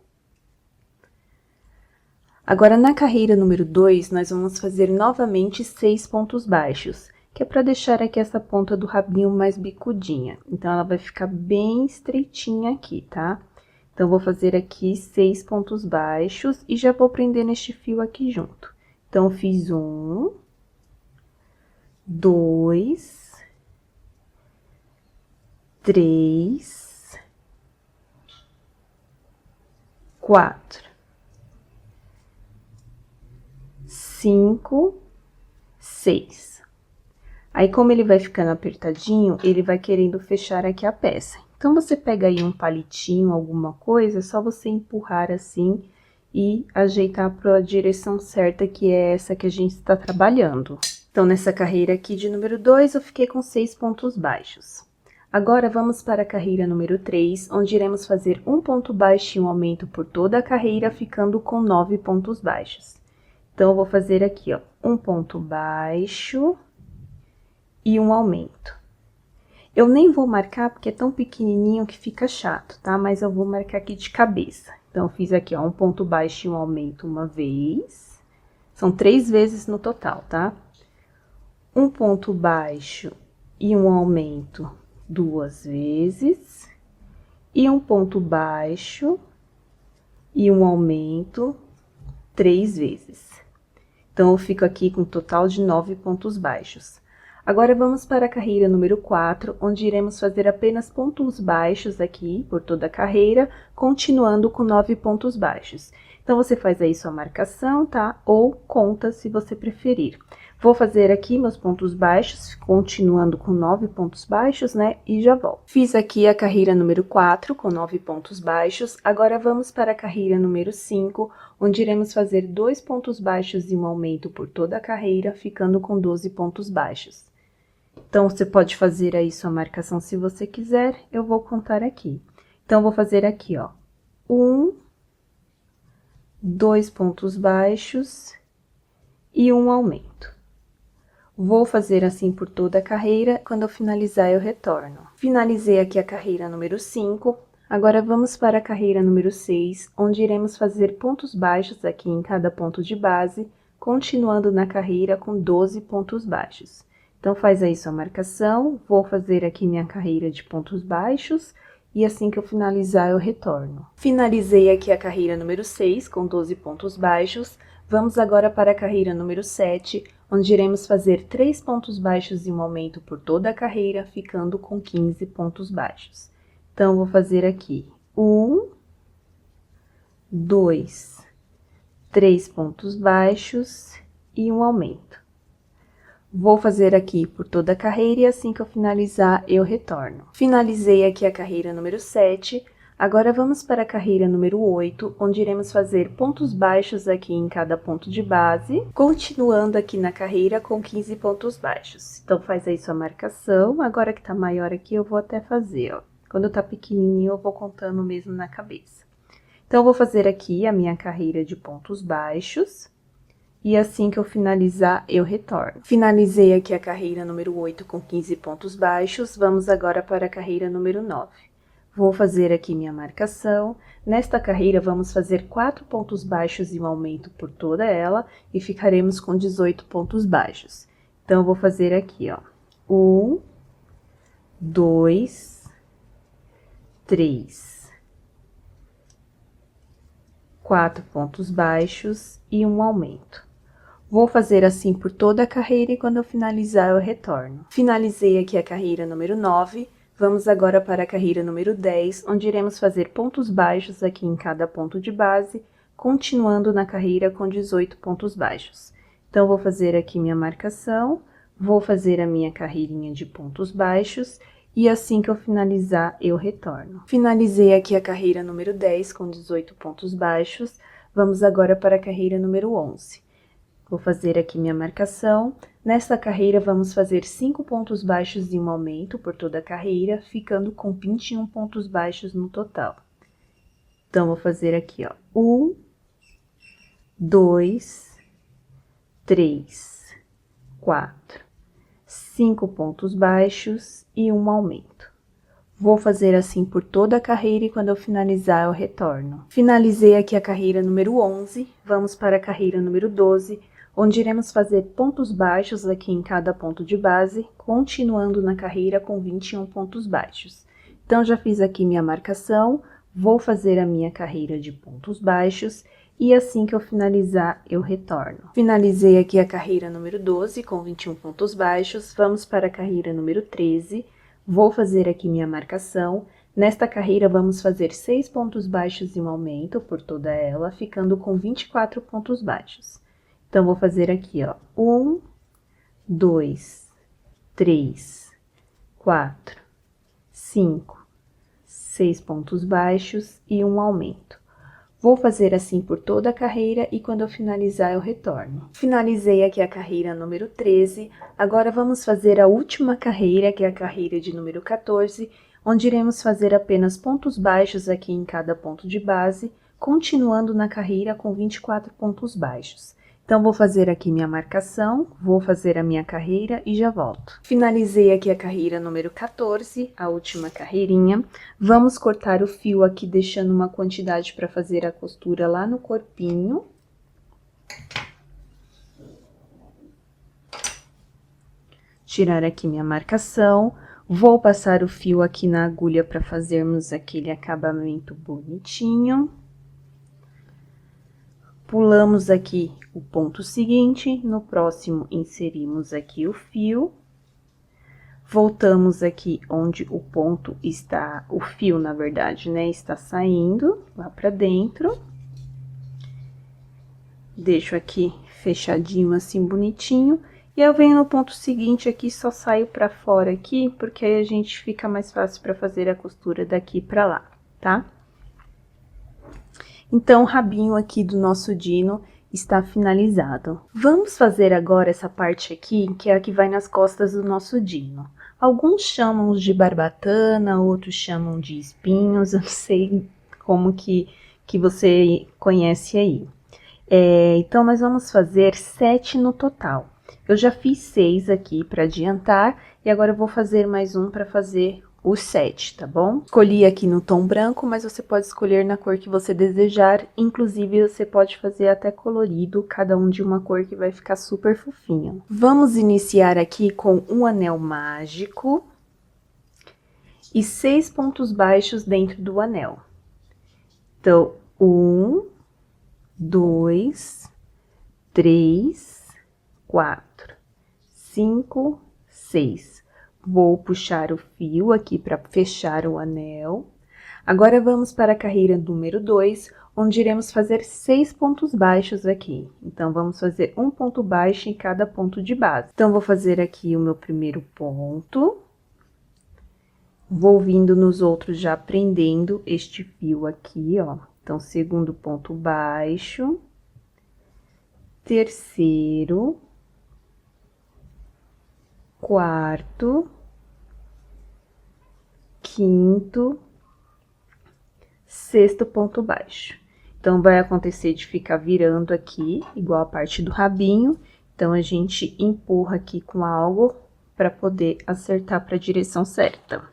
Agora, na carreira número 2, nós vamos fazer novamente 6 pontos baixos, que é para deixar aqui essa ponta do rabinho mais bicudinha. Então, ela vai ficar bem estreitinha aqui, tá? Então, vou fazer aqui 6 pontos baixos e já vou prender neste fio aqui junto. Então, fiz 1, 2, 3, 4, 5, 6. Aí, como ele vai ficando apertadinho, ele vai querendo fechar aqui a peça. Então, você pega aí um palitinho, alguma coisa, é só você empurrar assim e ajeitar para a direção certa, que é essa que a gente está trabalhando. Então, nessa carreira aqui de número 2, eu fiquei com 6 pontos baixos. Agora, vamos para a carreira número 3, onde iremos fazer um ponto baixo e um aumento por toda a carreira, ficando com 9 pontos baixos. Então, eu vou fazer aqui, ó, um ponto baixo e um aumento. Eu nem vou marcar porque é tão pequenininho que fica chato, tá? Mas eu vou marcar aqui de cabeça. Então, eu fiz aqui, ó, um ponto baixo e um aumento uma vez. São 3 vezes no total, tá? Um ponto baixo e um aumento 2 vezes. E um ponto baixo e um aumento 3 vezes. Então, eu fico aqui com um total de 9 pontos baixos. Agora, vamos para a carreira número 4, onde iremos fazer apenas pontos baixos aqui, por toda a carreira, continuando com 9 pontos baixos. Então, você faz aí sua marcação, tá? Ou conta, se você preferir. Vou fazer aqui meus pontos baixos, continuando com 9 pontos baixos, né? E já volto. Fiz aqui a carreira número 4, com 9 pontos baixos. Agora, vamos para a carreira número 5, onde iremos fazer 2 pontos baixos e um aumento por toda a carreira, ficando com 12 pontos baixos. Então, você pode fazer aí sua marcação se você quiser, eu vou contar aqui. Então, vou fazer aqui, ó, 1, 2 pontos baixos e um aumento. Vou fazer assim por toda a carreira, quando eu finalizar eu retorno. Finalizei aqui a carreira número 5, agora vamos para a carreira número 6, onde iremos fazer pontos baixos aqui em cada ponto de base, continuando na carreira com 12 pontos baixos. Então, faz aí sua marcação, vou fazer aqui minha carreira de pontos baixos e assim que eu finalizar eu retorno. Finalizei aqui a carreira número 6 com 12 pontos baixos. Vamos agora para a carreira número 7, onde iremos fazer 3 pontos baixos e um aumento por toda a carreira, ficando com 15 pontos baixos. Então, vou fazer aqui 1, 2, 3 pontos baixos e um aumento. Vou fazer aqui por toda a carreira e assim que eu finalizar, eu retorno. Finalizei aqui a carreira número 7. Agora, vamos para a carreira número 8, onde iremos fazer pontos baixos aqui em cada ponto de base, continuando aqui na carreira com 15 pontos baixos. Então, faz aí sua marcação. Agora que tá maior aqui, eu vou até fazer, ó. Quando tá pequenininho, eu vou contando mesmo na cabeça. Então, eu vou fazer aqui a minha carreira de pontos baixos. E assim que eu finalizar, eu retorno. Finalizei aqui a carreira número 8 com 15 pontos baixos. Vamos agora para a carreira número 9. Vou fazer aqui minha marcação. Nesta carreira, vamos fazer 4 pontos baixos e um aumento por toda ela. E ficaremos com 18 pontos baixos. Então, eu vou fazer aqui, ó. 1, 2, 3, 4 pontos baixos e um aumento. Vou fazer assim por toda a carreira e quando eu finalizar, eu retorno. Finalizei aqui a carreira número 9. Vamos agora para a carreira número 10, onde iremos fazer pontos baixos aqui em cada ponto de base, continuando na carreira com 18 pontos baixos. Então, vou fazer aqui minha marcação, vou fazer a minha carreirinha de pontos baixos e assim que eu finalizar, eu retorno. Finalizei aqui a carreira número 10 com 18 pontos baixos. Vamos agora para a carreira número 11. Vou fazer aqui minha marcação. Nesta carreira, vamos fazer 5 pontos baixos e um aumento por toda a carreira, ficando com 21 pontos baixos no total. Então, vou fazer aqui, ó, 1, 2, 3, 4, 5 pontos baixos e um aumento. Vou fazer assim por toda a carreira e quando eu finalizar, eu retorno. Finalizei aqui a carreira número 11, vamos para a carreira número 12, onde iremos fazer pontos baixos aqui em cada ponto de base, continuando na carreira com 21 pontos baixos. Então, já fiz aqui minha marcação, vou fazer a minha carreira de pontos baixos e assim que eu finalizar, eu retorno. Finalizei aqui a carreira número 12 com 21 pontos baixos, vamos para a carreira número 13, vou fazer aqui minha marcação. Nesta carreira, vamos fazer 6 pontos baixos e um aumento por toda ela, ficando com 24 pontos baixos. Então, vou fazer aqui, ó, 1, 2, 3, 4, 5, 6 pontos baixos e um aumento. Vou fazer assim por toda a carreira e quando eu finalizar, eu retorno. Finalizei aqui a carreira número 13, agora vamos fazer a última carreira, que é a carreira de número 14, onde iremos fazer apenas pontos baixos aqui em cada ponto de base, continuando na carreira com 24 pontos baixos. Então, vou fazer aqui minha marcação, vou fazer a minha carreira e já volto. Finalizei aqui a carreira número 14, a última carreirinha. Vamos cortar o fio aqui, deixando uma quantidade para fazer a costura lá no corpinho. Tirar aqui minha marcação. Vou passar o fio aqui na agulha para fazermos aquele acabamento bonitinho. Pulamos aqui o ponto seguinte, no próximo inserimos aqui o fio. Voltamos aqui onde o ponto está, o fio, na verdade, né, está saindo lá pra dentro. Deixo aqui fechadinho assim, bonitinho. E eu venho no ponto seguinte aqui, só saio pra fora aqui, porque aí a gente fica mais fácil pra fazer a costura daqui pra lá, tá? Então, o rabinho aqui do nosso Dino está finalizado. Vamos fazer agora essa parte aqui, que é a que vai nas costas do nosso Dino. Alguns chamam de barbatana, outros chamam de espinhos, eu não sei como que você conhece aí. Então, nós vamos fazer 7 no total. Eu já fiz 6 aqui para adiantar, e agora eu vou fazer mais um para fazer os 7, tá bom? Escolhi aqui no tom branco, mas você pode escolher na cor que você desejar. Inclusive, você pode fazer até colorido, cada um de uma cor que vai ficar super fofinho. Vamos iniciar aqui com um anel mágico. e 6 pontos baixos dentro do anel. Então, 1, 2, 3, 4, 5, 6. Vou puxar o fio aqui para fechar o anel. Agora, vamos para a carreira número 2, onde iremos fazer 6 pontos baixos aqui. Então, vamos fazer um ponto baixo em cada ponto de base. Então, vou fazer aqui o meu primeiro ponto. Vou vindo nos outros já prendendo este fio aqui, ó. Então, segundo ponto baixo, terceiro, quarto, quinto, sexto ponto baixo. Então, vai acontecer de ficar virando aqui, igual a parte do rabinho. Então, a gente empurra aqui com algo para poder acertar para a direção certa.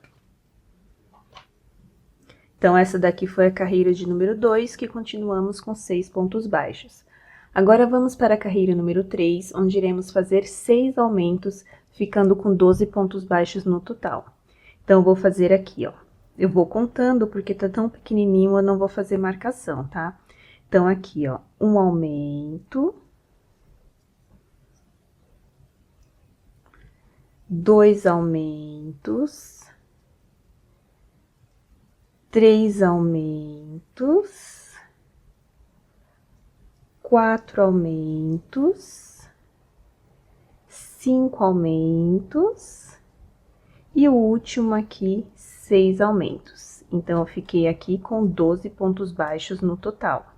Então, essa daqui foi a carreira de número 2, que continuamos com 6 pontos baixos. Agora, vamos para a carreira número 3, onde iremos fazer 6 aumentos, ficando com 12 pontos baixos no total. Então, eu vou fazer aqui, ó. Eu vou contando, porque tá tão pequenininho, eu não vou fazer marcação, tá? Então, aqui, ó, um aumento, 2 aumentos, 3 aumentos, 4 aumentos, 5 aumentos e o último aqui, 6 aumentos. Então, eu fiquei aqui com 12 pontos baixos no total.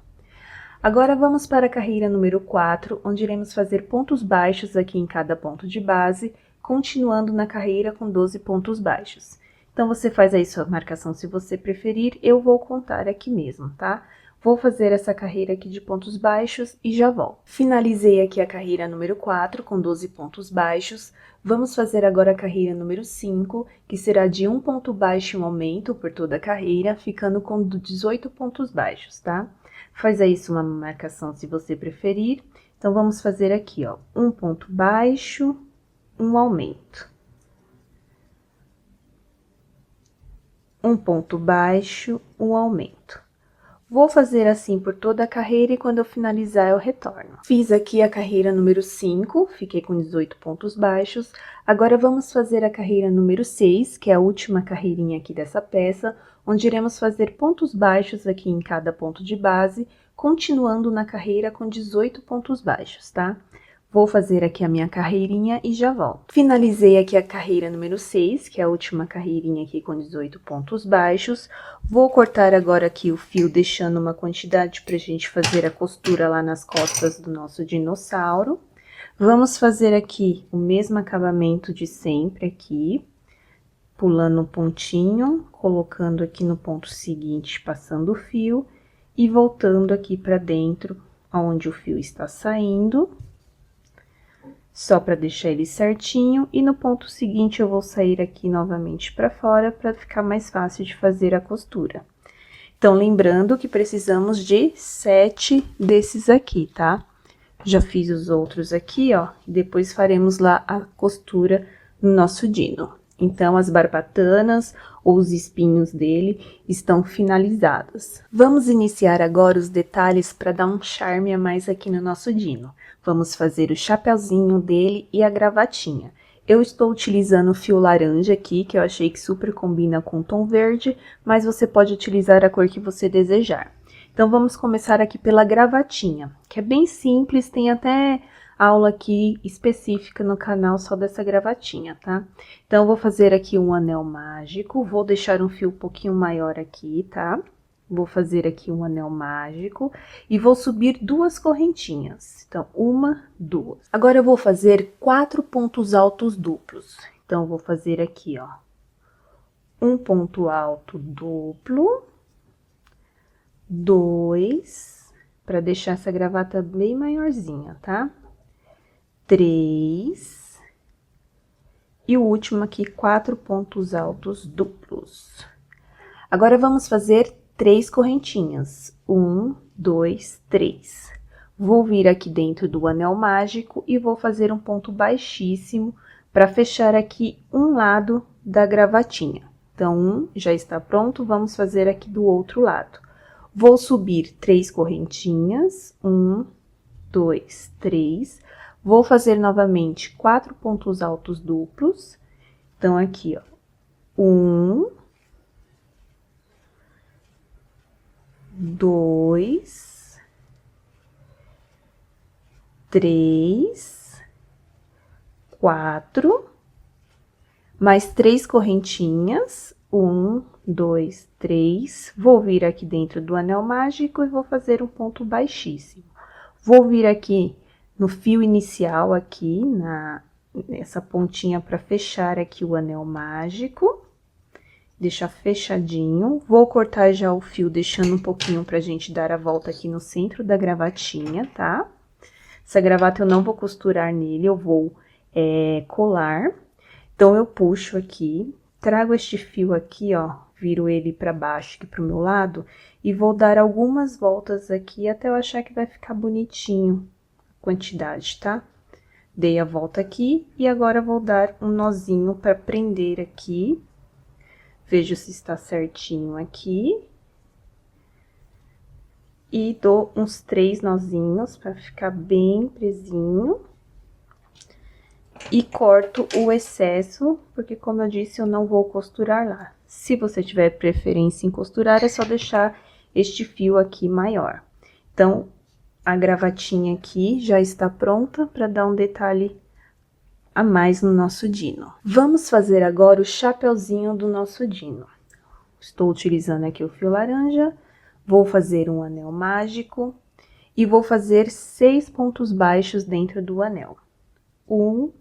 Agora, vamos para a carreira número 4, onde iremos fazer pontos baixos aqui em cada ponto de base, continuando na carreira com 12 pontos baixos. Então, você faz aí sua marcação se você preferir, eu vou contar aqui mesmo, tá? Vou fazer essa carreira aqui de pontos baixos e já volto. Finalizei aqui a carreira número 4 com 12 pontos baixos. Vamos fazer agora a carreira número 5, que será de um ponto baixo e um aumento por toda a carreira, ficando com 18 pontos baixos, tá? Faz aí sua marcação se você preferir. Então, vamos fazer aqui, ó, um ponto baixo, um aumento. Um ponto baixo, um aumento. Vou fazer assim por toda a carreira e quando eu finalizar eu retorno. Fiz aqui a carreira número 5, fiquei com 18 pontos baixos. Agora, vamos fazer a carreira número 6, que é a última carreirinha aqui dessa peça, onde iremos fazer pontos baixos aqui em cada ponto de base, continuando na carreira com 18 pontos baixos, tá? Vou fazer aqui a minha carreirinha e já volto. Finalizei aqui a carreira número 6, que é a última carreirinha aqui com 18 pontos baixos. Vou cortar agora aqui o fio, deixando uma quantidade pra gente fazer a costura lá nas costas do nosso dinossauro. Vamos fazer aqui o mesmo acabamento de sempre aqui, pulando um pontinho, colocando aqui no ponto seguinte, passando o fio e voltando aqui pra dentro, onde o fio está saindo. Só para deixar ele certinho, e no ponto seguinte eu vou sair aqui novamente para fora, para ficar mais fácil de fazer a costura. Então, lembrando que precisamos de 7 desses aqui, tá? Já fiz os outros aqui, ó, e depois faremos lá a costura no nosso dino. Então, as barbatanas ou os espinhos dele estão finalizados. Vamos iniciar agora os detalhes para dar um charme a mais aqui no nosso dino. Vamos fazer o chapeuzinho dele e a gravatinha. Eu estou utilizando o fio laranja aqui, que eu achei que super combina com o tom verde, mas você pode utilizar a cor que você desejar. Então, vamos começar aqui pela gravatinha, que é bem simples, tem até aula aqui específica no canal só dessa gravatinha, tá? Então, eu vou fazer aqui um anel mágico, vou deixar um fio um pouquinho maior aqui, tá? Vou fazer aqui um anel mágico e vou subir 2 correntinhas. Então, 1, 2. Agora, eu vou fazer 4 pontos altos duplos. Então, eu vou fazer aqui, ó, um ponto alto duplo, 2, para deixar essa gravata bem maiorzinha, tá? 3, e o último aqui, 4 pontos altos duplos. Agora, vamos fazer 3 correntinhas. 1, 2, 3. Vou vir aqui dentro do anel mágico e vou fazer um ponto baixíssimo para fechar aqui um lado da gravatinha. Então, um já está pronto, vamos fazer aqui do outro lado. Vou subir 3 correntinhas, 1, 2, 3. Vou fazer novamente 4 pontos altos duplos. Então, aqui, ó, 1, 2, 3, 4, mais 3 correntinhas, 1, 2, 3. Vou vir aqui dentro do anel mágico e vou fazer um ponto baixíssimo. Vou vir aqui no fio inicial, aqui, nessa pontinha para fechar aqui o anel mágico. Deixar fechadinho. Vou cortar já o fio, deixando um pouquinho pra gente dar a volta aqui no centro da gravatinha, tá? Essa gravata eu não vou costurar nele, eu vou colar. Então, eu puxo aqui, trago este fio aqui, ó, viro ele pra baixo aqui pro meu lado e vou dar algumas voltas aqui até eu achar que vai ficar bonitinho a quantidade, tá? Dei a volta aqui e agora vou dar um nozinho pra prender aqui. Vejo se está certinho aqui. E dou uns 3 nozinhos para ficar bem presinho. E corto o excesso, porque como eu disse, eu não vou costurar lá. Se você tiver preferência em costurar, é só deixar este fio aqui maior. Então, a gravatinha aqui já está pronta para dar um detalhe a mais no nosso dino. Vamos fazer agora o chapeuzinho do nosso dino. Estou utilizando aqui o fio laranja, vou fazer um anel mágico e vou fazer 6 pontos baixos dentro do anel. 1,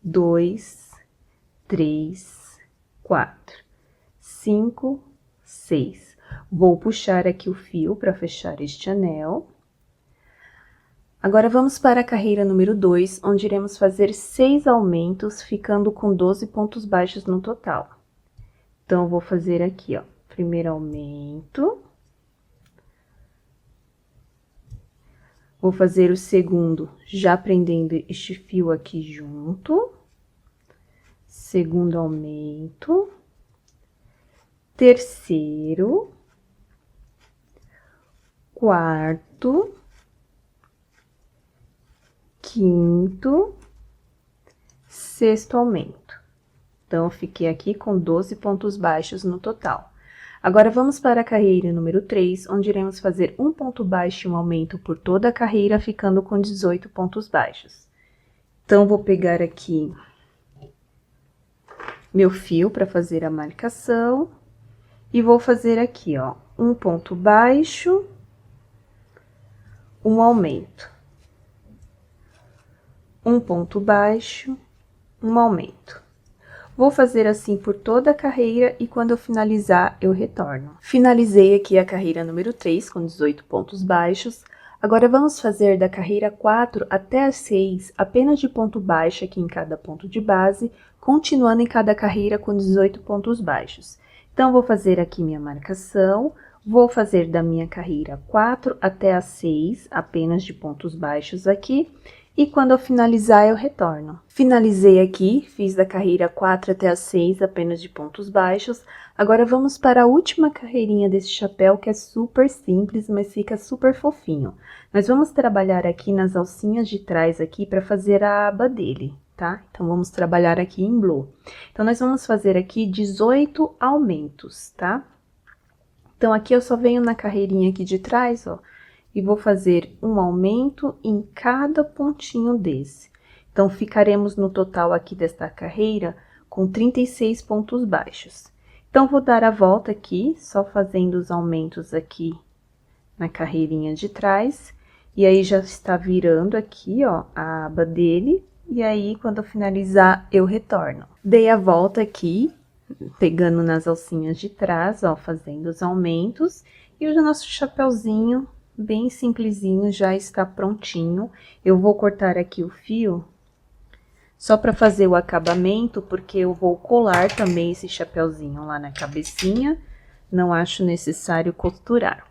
2, 3, 4, 5, 6. Vou puxar aqui o fio para fechar este anel. Agora, vamos para a carreira número 2, onde iremos fazer 6 aumentos, ficando com 12 pontos baixos no total. Então, eu vou fazer aqui, ó, primeiro aumento. Vou fazer o segundo, já prendendo este fio aqui junto. Segundo aumento. Terceiro. Quarto. Quinto, sexto aumento. Então, eu fiquei aqui com 12 pontos baixos no total. Agora, vamos para a carreira número 3, onde iremos fazer um ponto baixo e um aumento por toda a carreira, ficando com 18 pontos baixos. Então, vou pegar aqui meu fio para fazer a marcação e vou fazer aqui, ó, um ponto baixo, um aumento. Um ponto baixo, um aumento. Vou fazer assim por toda a carreira e quando eu finalizar, eu retorno. Finalizei aqui a carreira número 3 com 18 pontos baixos. Agora, vamos fazer da carreira 4 até a 6, apenas de ponto baixo aqui em cada ponto de base, continuando em cada carreira com 18 pontos baixos. Então, vou fazer aqui minha marcação, vou fazer da minha carreira 4 até a 6, apenas de pontos baixos aqui. E quando eu finalizar, eu retorno. Finalizei aqui, fiz da carreira 4 até a 6, apenas de pontos baixos. Agora, vamos para a última carreirinha desse chapéu, que é super simples, mas fica super fofinho. Nós vamos trabalhar aqui nas alcinhas de trás aqui para fazer a aba dele, tá? Então, vamos trabalhar aqui em blow. Então, nós vamos fazer aqui 18 aumentos, tá? Então, aqui eu só venho na carreirinha aqui de trás, ó. E vou fazer um aumento em cada pontinho desse. Então, ficaremos no total aqui desta carreira com 36 pontos baixos. Então, vou dar a volta aqui, só fazendo os aumentos aqui na carreirinha de trás. E aí, já está virando aqui, ó, a aba dele. E aí, quando eu finalizar, eu retorno. Dei a volta aqui, pegando nas alcinhas de trás, ó, fazendo os aumentos. E o nosso chapeuzinho bem simplesinho, já está prontinho. Eu vou cortar aqui o fio, só para fazer o acabamento, porque eu vou colar também esse chapeuzinho lá na cabecinha, não acho necessário costurar.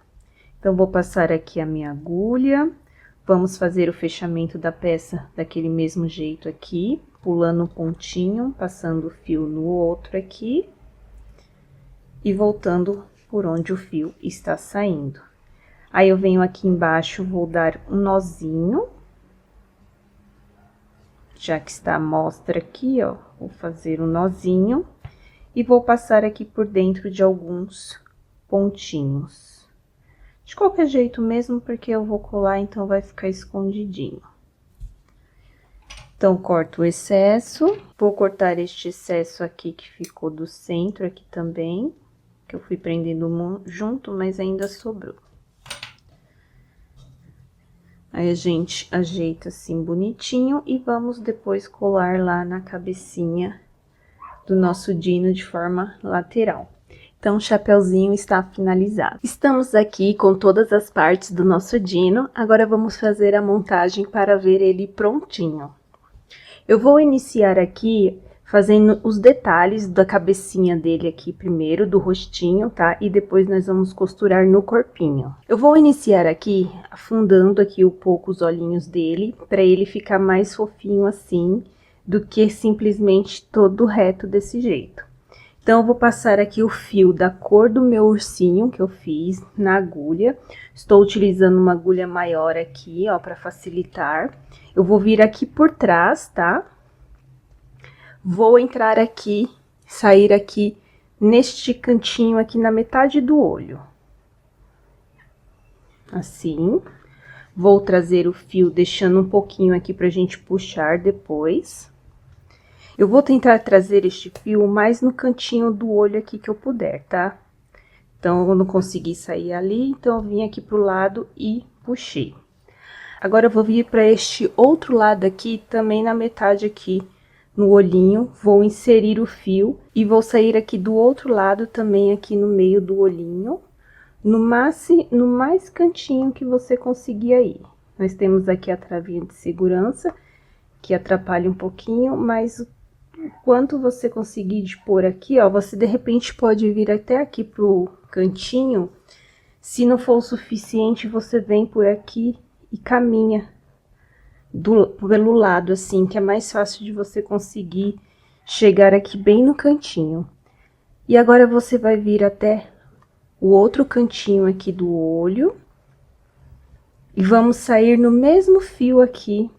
Então, vou passar aqui a minha agulha, vamos fazer o fechamento da peça daquele mesmo jeito aqui, pulando um pontinho, passando o fio no outro aqui. e voltando por onde o fio está saindo. Aí eu venho aqui embaixo, vou dar um nozinho, já que está a mostra aqui, ó, vou fazer um nozinho e vou passar aqui por dentro de alguns pontinhos. De qualquer jeito mesmo, porque eu vou colar, então vai ficar escondidinho. Então, corto o excesso, vou cortar este excesso aqui que ficou do centro aqui também, que eu fui prendendo junto, mas ainda sobrou. Aí, a gente ajeita assim bonitinho e vamos depois colar lá na cabecinha do nosso dino de forma lateral. Então, o chapeuzinho está finalizado. Estamos aqui com todas as partes do nosso dino, agora vamos fazer a montagem para ver ele prontinho. Eu vou iniciar aqui fazendo os detalhes da cabecinha dele aqui primeiro, do rostinho, tá? E depois nós vamos costurar no corpinho. Eu vou iniciar aqui afundando aqui um pouco os olhinhos dele, para ele ficar mais fofinho assim, do que simplesmente todo reto desse jeito. Então, eu vou passar aqui o fio da cor do meu ursinho que eu fiz na agulha. Estou utilizando uma agulha maior aqui, ó, para facilitar. Eu vou vir aqui por trás, tá? Vou entrar aqui, sair aqui neste cantinho aqui na metade do olho. Assim. Vou trazer o fio deixando um pouquinho aqui pra gente puxar depois. Eu vou tentar trazer este fio mais no cantinho do olho aqui que eu puder, tá? Então, eu não consegui sair ali, então eu vim aqui pro lado e puxei. Agora, eu vou vir para este outro lado aqui, também na metade aqui, no olhinho. Vou inserir o fio e vou sair aqui do outro lado, também aqui no meio do olhinho. No mais cantinho que você conseguir aí. Nós temos aqui a travinha de segurança, que atrapalha um pouquinho, mas o quanto você conseguir de pôr aqui, ó, você de repente pode vir até aqui pro cantinho. Se não for o suficiente, você vem por aqui e caminha pelo lado, assim, que é mais fácil de você conseguir chegar aqui bem no cantinho. E agora você vai vir até o outro cantinho aqui do olho. E vamos sair no mesmo fio aqui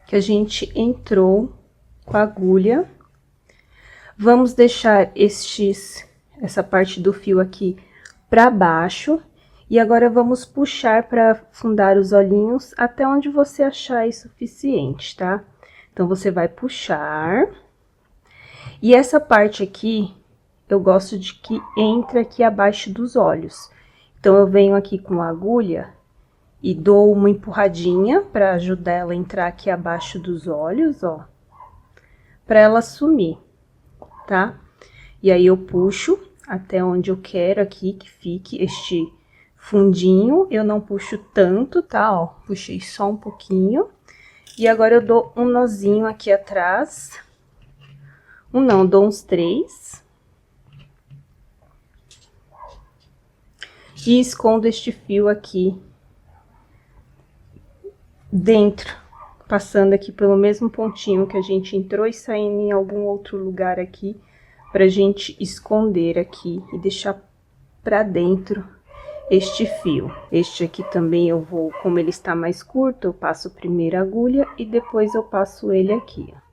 que a gente entrou com a agulha. Vamos deixar essa parte do fio aqui para baixo. E agora, vamos puxar para afundar os olhinhos até onde você achar aí suficiente, tá? Então, você vai puxar. E essa parte aqui, eu gosto de que entre aqui abaixo dos olhos. Então, eu venho aqui com a agulha e dou uma empurradinha para ajudar ela a entrar aqui abaixo dos olhos, ó. Para ela sumir, tá? E aí, eu puxo até onde eu quero aqui que fique este fundinho. Eu não puxo tanto, tá? Ó, puxei só um pouquinho. E agora, eu dou um nozinho aqui atrás. Dou uns 3. E escondo este fio aqui dentro, passando aqui pelo mesmo pontinho que a gente entrou e saindo em algum outro lugar aqui, pra gente esconder aqui e deixar pra dentro este fio. Este aqui também eu vou, como ele está mais curto, eu passo primeiro a agulha e depois eu passo ele aqui, ó.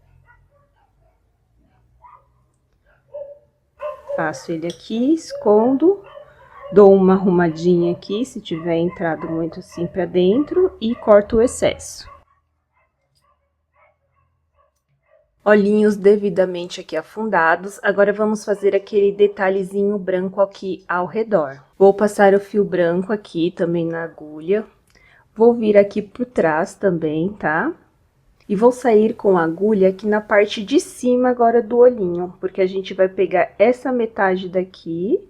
Passo ele aqui, escondo, dou uma arrumadinha aqui, se tiver entrado muito assim pra dentro, e corto o excesso. Olhinhos devidamente aqui afundados. Agora, vamos fazer aquele detalhezinho branco aqui ao redor. Vou passar o fio branco aqui também na agulha. Vou vir aqui por trás também, tá? E vou sair com a agulha aqui na parte de cima agora do olhinho, porque a gente vai pegar essa metade daqui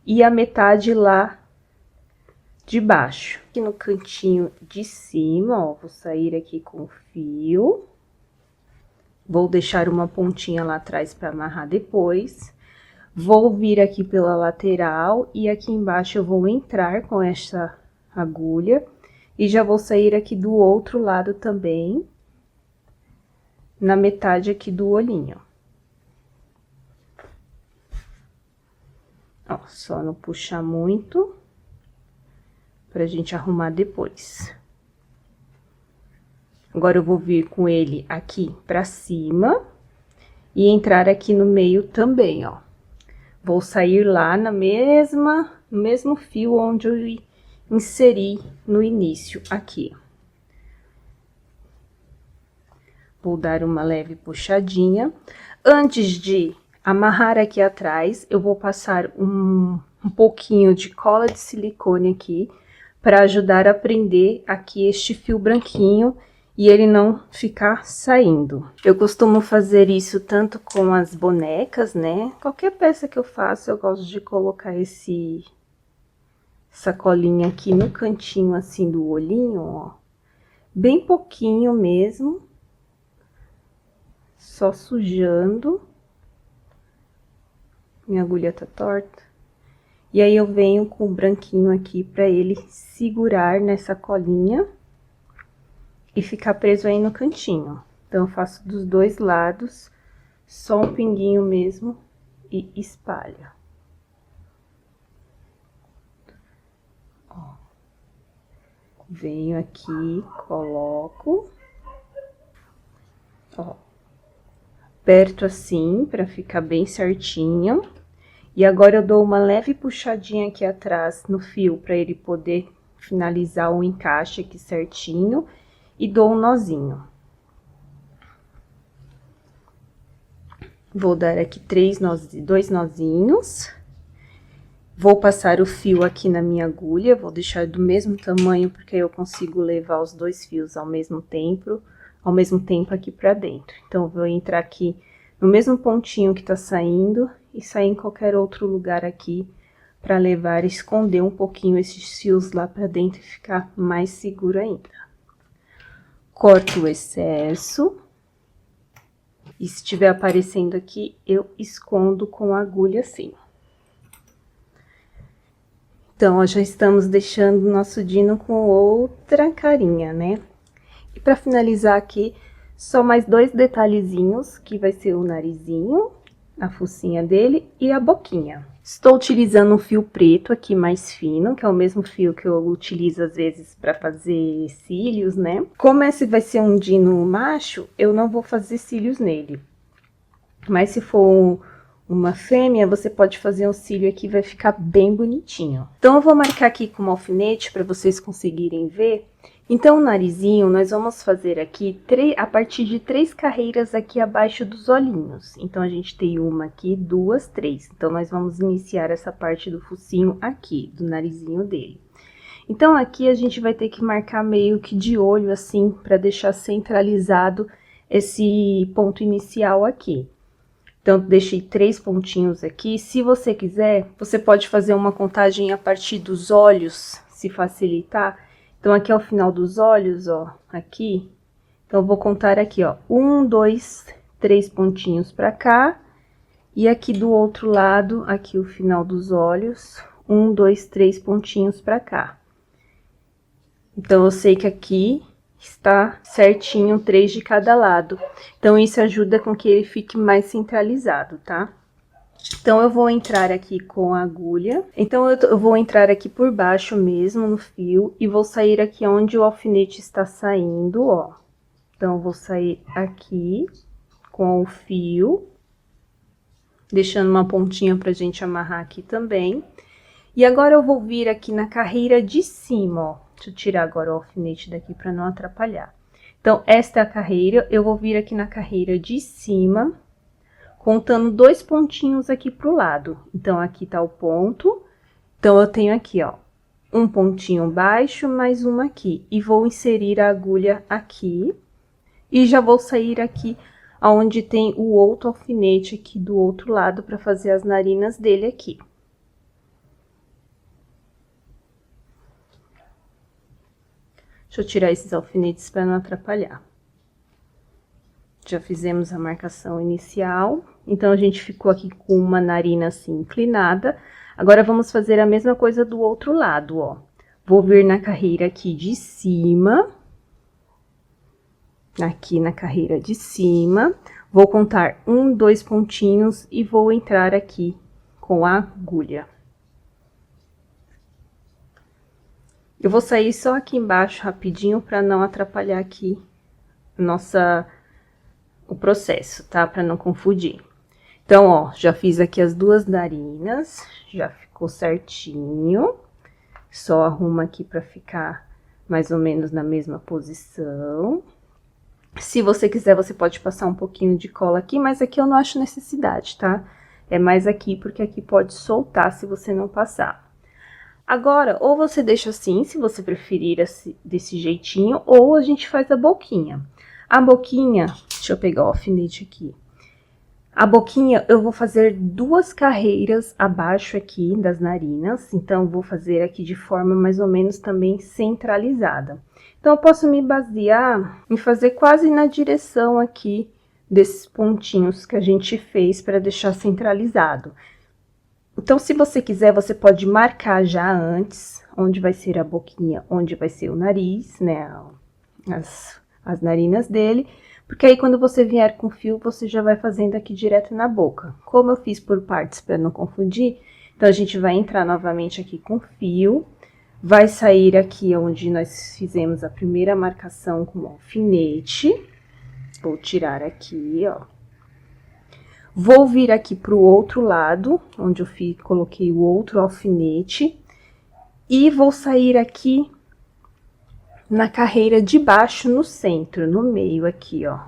e a metade lá de baixo. Aqui no cantinho de cima, ó, vou sair aqui com o fio. Vou deixar uma pontinha lá atrás para amarrar depois. Vou vir aqui pela lateral e aqui embaixo eu vou entrar com essa agulha. E já vou sair aqui do outro lado também, na metade aqui do olhinho. Ó, só não puxar muito, pra gente arrumar depois. Agora, eu vou vir com ele aqui pra cima e entrar aqui no meio também, ó. Vou sair lá no mesmo fio onde eu inseri no início, aqui. Vou dar uma leve puxadinha. Antes de amarrar aqui atrás, eu vou passar um pouquinho de cola de silicone aqui, para ajudar a prender aqui este fio branquinho e ele não ficar saindo. Eu costumo fazer isso tanto com as bonecas, né? Qualquer peça que eu faço, eu gosto de colocar essa colinha aqui no cantinho, assim, do olhinho, ó. Bem pouquinho mesmo. Só sujando. Minha agulha tá torta. E aí, eu venho com o branquinho aqui pra ele segurar nessa colinha e ficar preso aí no cantinho. Então, eu faço dos dois lados, só um pinguinho mesmo e espalho. Ó. Venho aqui, coloco. Ó. Aperto assim, pra ficar bem certinho. E agora, eu dou uma leve puxadinha aqui atrás no fio, pra ele poder finalizar o encaixe aqui certinho. E dou um nozinho. Vou dar aqui dois nozinhos. Vou passar o fio aqui na minha agulha, vou deixar do mesmo tamanho, porque eu consigo levar os dois fios ao mesmo tempo aqui pra dentro. Então, eu vou entrar aqui no mesmo pontinho que tá saindo e sair em qualquer outro lugar aqui pra levar e esconder um pouquinho esses fios lá pra dentro e ficar mais seguro ainda. Corto o excesso. E se estiver aparecendo aqui, eu escondo com a agulha assim. Então, ó, já estamos deixando o nosso dino com outra carinha, né? E pra finalizar aqui, só mais dois detalhezinhos, que vai ser o narizinho, a focinha dele e a boquinha. Estou utilizando um fio preto aqui mais fino, que é o mesmo fio que eu utilizo às vezes para fazer cílios, né? Como esse vai ser um dino macho, eu não vou fazer cílios nele. Mas se for uma fêmea, você pode fazer um cílio aqui, vai ficar bem bonitinho. Então, eu vou marcar aqui com um alfinete para vocês conseguirem ver. Então, o narizinho, nós vamos fazer aqui a partir de 3 carreiras aqui abaixo dos olhinhos. Então, a gente tem uma aqui, 2, 3. Então, nós vamos iniciar essa parte do focinho aqui, do narizinho dele. Então, aqui a gente vai ter que marcar meio que de olho, assim, para deixar centralizado esse ponto inicial aqui. Então, deixei 3 pontinhos aqui. Se você quiser, você pode fazer uma contagem a partir dos olhos, se facilitar. Então, aqui é o final dos olhos, ó, aqui. Então, eu vou contar aqui, ó, 1, 2, 3 pontinhos pra cá. E aqui do outro lado, aqui o final dos olhos, 1, 2, 3 pontinhos pra cá. Então, eu sei que aqui está certinho 3 de cada lado. Então, isso ajuda com que ele fique mais centralizado, tá? Então, eu vou entrar aqui com a agulha. Então, eu vou entrar aqui por baixo mesmo no fio e vou sair aqui onde o alfinete está saindo, ó. Então, eu vou sair aqui com o fio, deixando uma pontinha pra gente amarrar aqui também. E agora, eu vou vir aqui na carreira de cima, ó. Deixa eu tirar agora o alfinete daqui pra não atrapalhar. Então, esta é a carreira, eu vou vir aqui na carreira de cima, contando 2 pontinhos aqui pro lado. Então, aqui tá o ponto. Então, eu tenho aqui, ó, um pontinho baixo, mais um aqui. E vou inserir a agulha aqui. E já vou sair aqui, aonde tem o outro alfinete aqui do outro lado, pra fazer as narinas dele aqui. Deixa eu tirar esses alfinetes pra não atrapalhar. Já fizemos a marcação inicial, então, a gente ficou aqui com uma narina assim, inclinada. Agora, vamos fazer a mesma coisa do outro lado, ó. Vou vir na carreira aqui de cima. Aqui na carreira de cima. Vou contar 1, 2 pontinhos e vou entrar aqui com a agulha. Eu vou sair só aqui embaixo rapidinho para não atrapalhar aqui o processo, tá? Para não confundir. Então, ó, já fiz aqui as duas narinas, já ficou certinho. Só arruma aqui para ficar mais ou menos na mesma posição. Se você quiser, você pode passar um pouquinho de cola aqui, mas aqui eu não acho necessidade, tá? É mais aqui, porque aqui pode soltar se você não passar. Agora, ou você deixa assim, se você preferir desse jeitinho, ou a gente faz a boquinha. A boquinha, deixa eu pegar o alfinete aqui. A boquinha, eu vou fazer 2 carreiras abaixo aqui das narinas, então vou fazer aqui de forma mais ou menos também centralizada. Então, eu posso me basear em fazer quase na direção aqui desses pontinhos que a gente fez para deixar centralizado. Então, se você quiser, você pode marcar já antes onde vai ser a boquinha, onde vai ser o nariz, né, as narinas dele. Porque aí, quando você vier com fio, você já vai fazendo aqui direto na boca. Como eu fiz por partes para não confundir, então a gente vai entrar novamente aqui com fio. Vai sair aqui onde nós fizemos a primeira marcação com o alfinete. Vou tirar aqui, ó. Vou vir aqui pro outro lado, onde eu coloquei o outro alfinete. E vou sair aqui na carreira de baixo, no centro, no meio aqui, ó.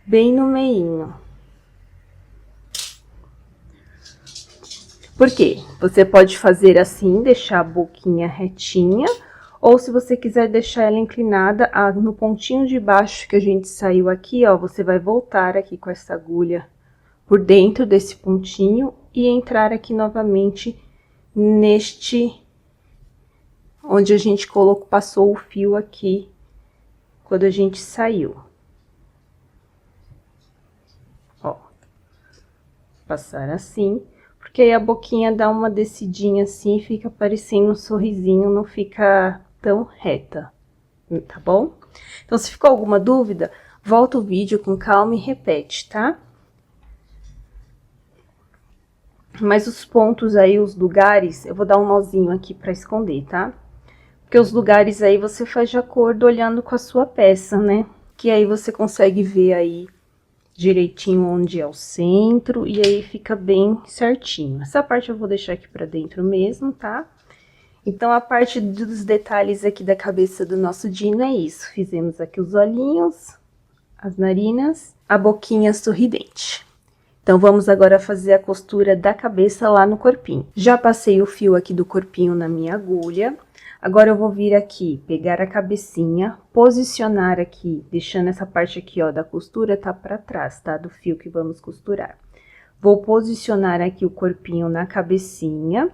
Bem no meinho. Por quê? Você pode fazer assim, deixar a boquinha retinha, ou se você quiser deixar ela inclinada, no pontinho de baixo que a gente saiu aqui, ó, você vai voltar aqui com essa agulha por dentro desse pontinho e entrar aqui novamente neste onde a gente passou o fio aqui, quando a gente saiu. Ó, passar assim, porque aí a boquinha dá uma descidinha assim, fica parecendo um sorrisinho, não fica tão reta, tá bom? Então, se ficou alguma dúvida, volta o vídeo com calma e repete, tá? Mas os pontos aí, os lugares, eu vou dar um nozinho aqui pra esconder, tá? Porque os lugares aí você faz de acordo olhando com a sua peça, né? Que aí você consegue ver aí direitinho onde é o centro e aí fica bem certinho. Essa parte eu vou deixar aqui pra dentro mesmo, tá? Então, a parte dos detalhes aqui da cabeça do nosso Dino é isso. Fizemos aqui os olhinhos, as narinas, a boquinha sorridente. Então, vamos agora fazer a costura da cabeça lá no corpinho. Já passei o fio aqui do corpinho na minha agulha. Agora, eu vou vir aqui, pegar a cabecinha, posicionar aqui, deixando essa parte aqui, ó, da costura, tá pra trás, tá? Do fio que vamos costurar. Vou posicionar aqui o corpinho na cabecinha,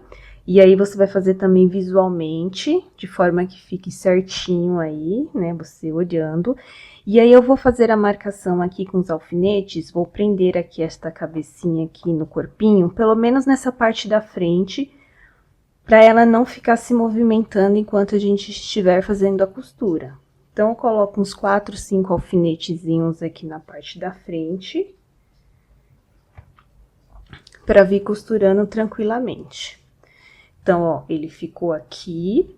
e aí você vai fazer também visualmente, de forma que fique certinho aí, né? Você olhando. E aí, eu vou fazer a marcação aqui com os alfinetes, vou prender aqui esta cabecinha aqui no corpinho, pelo menos nessa parte da frente, para ela não ficar se movimentando enquanto a gente estiver fazendo a costura. Então, eu coloco uns 4, 5 alfinetezinhos aqui na parte da frente, para vir costurando tranquilamente. Então, ó, ele ficou aqui,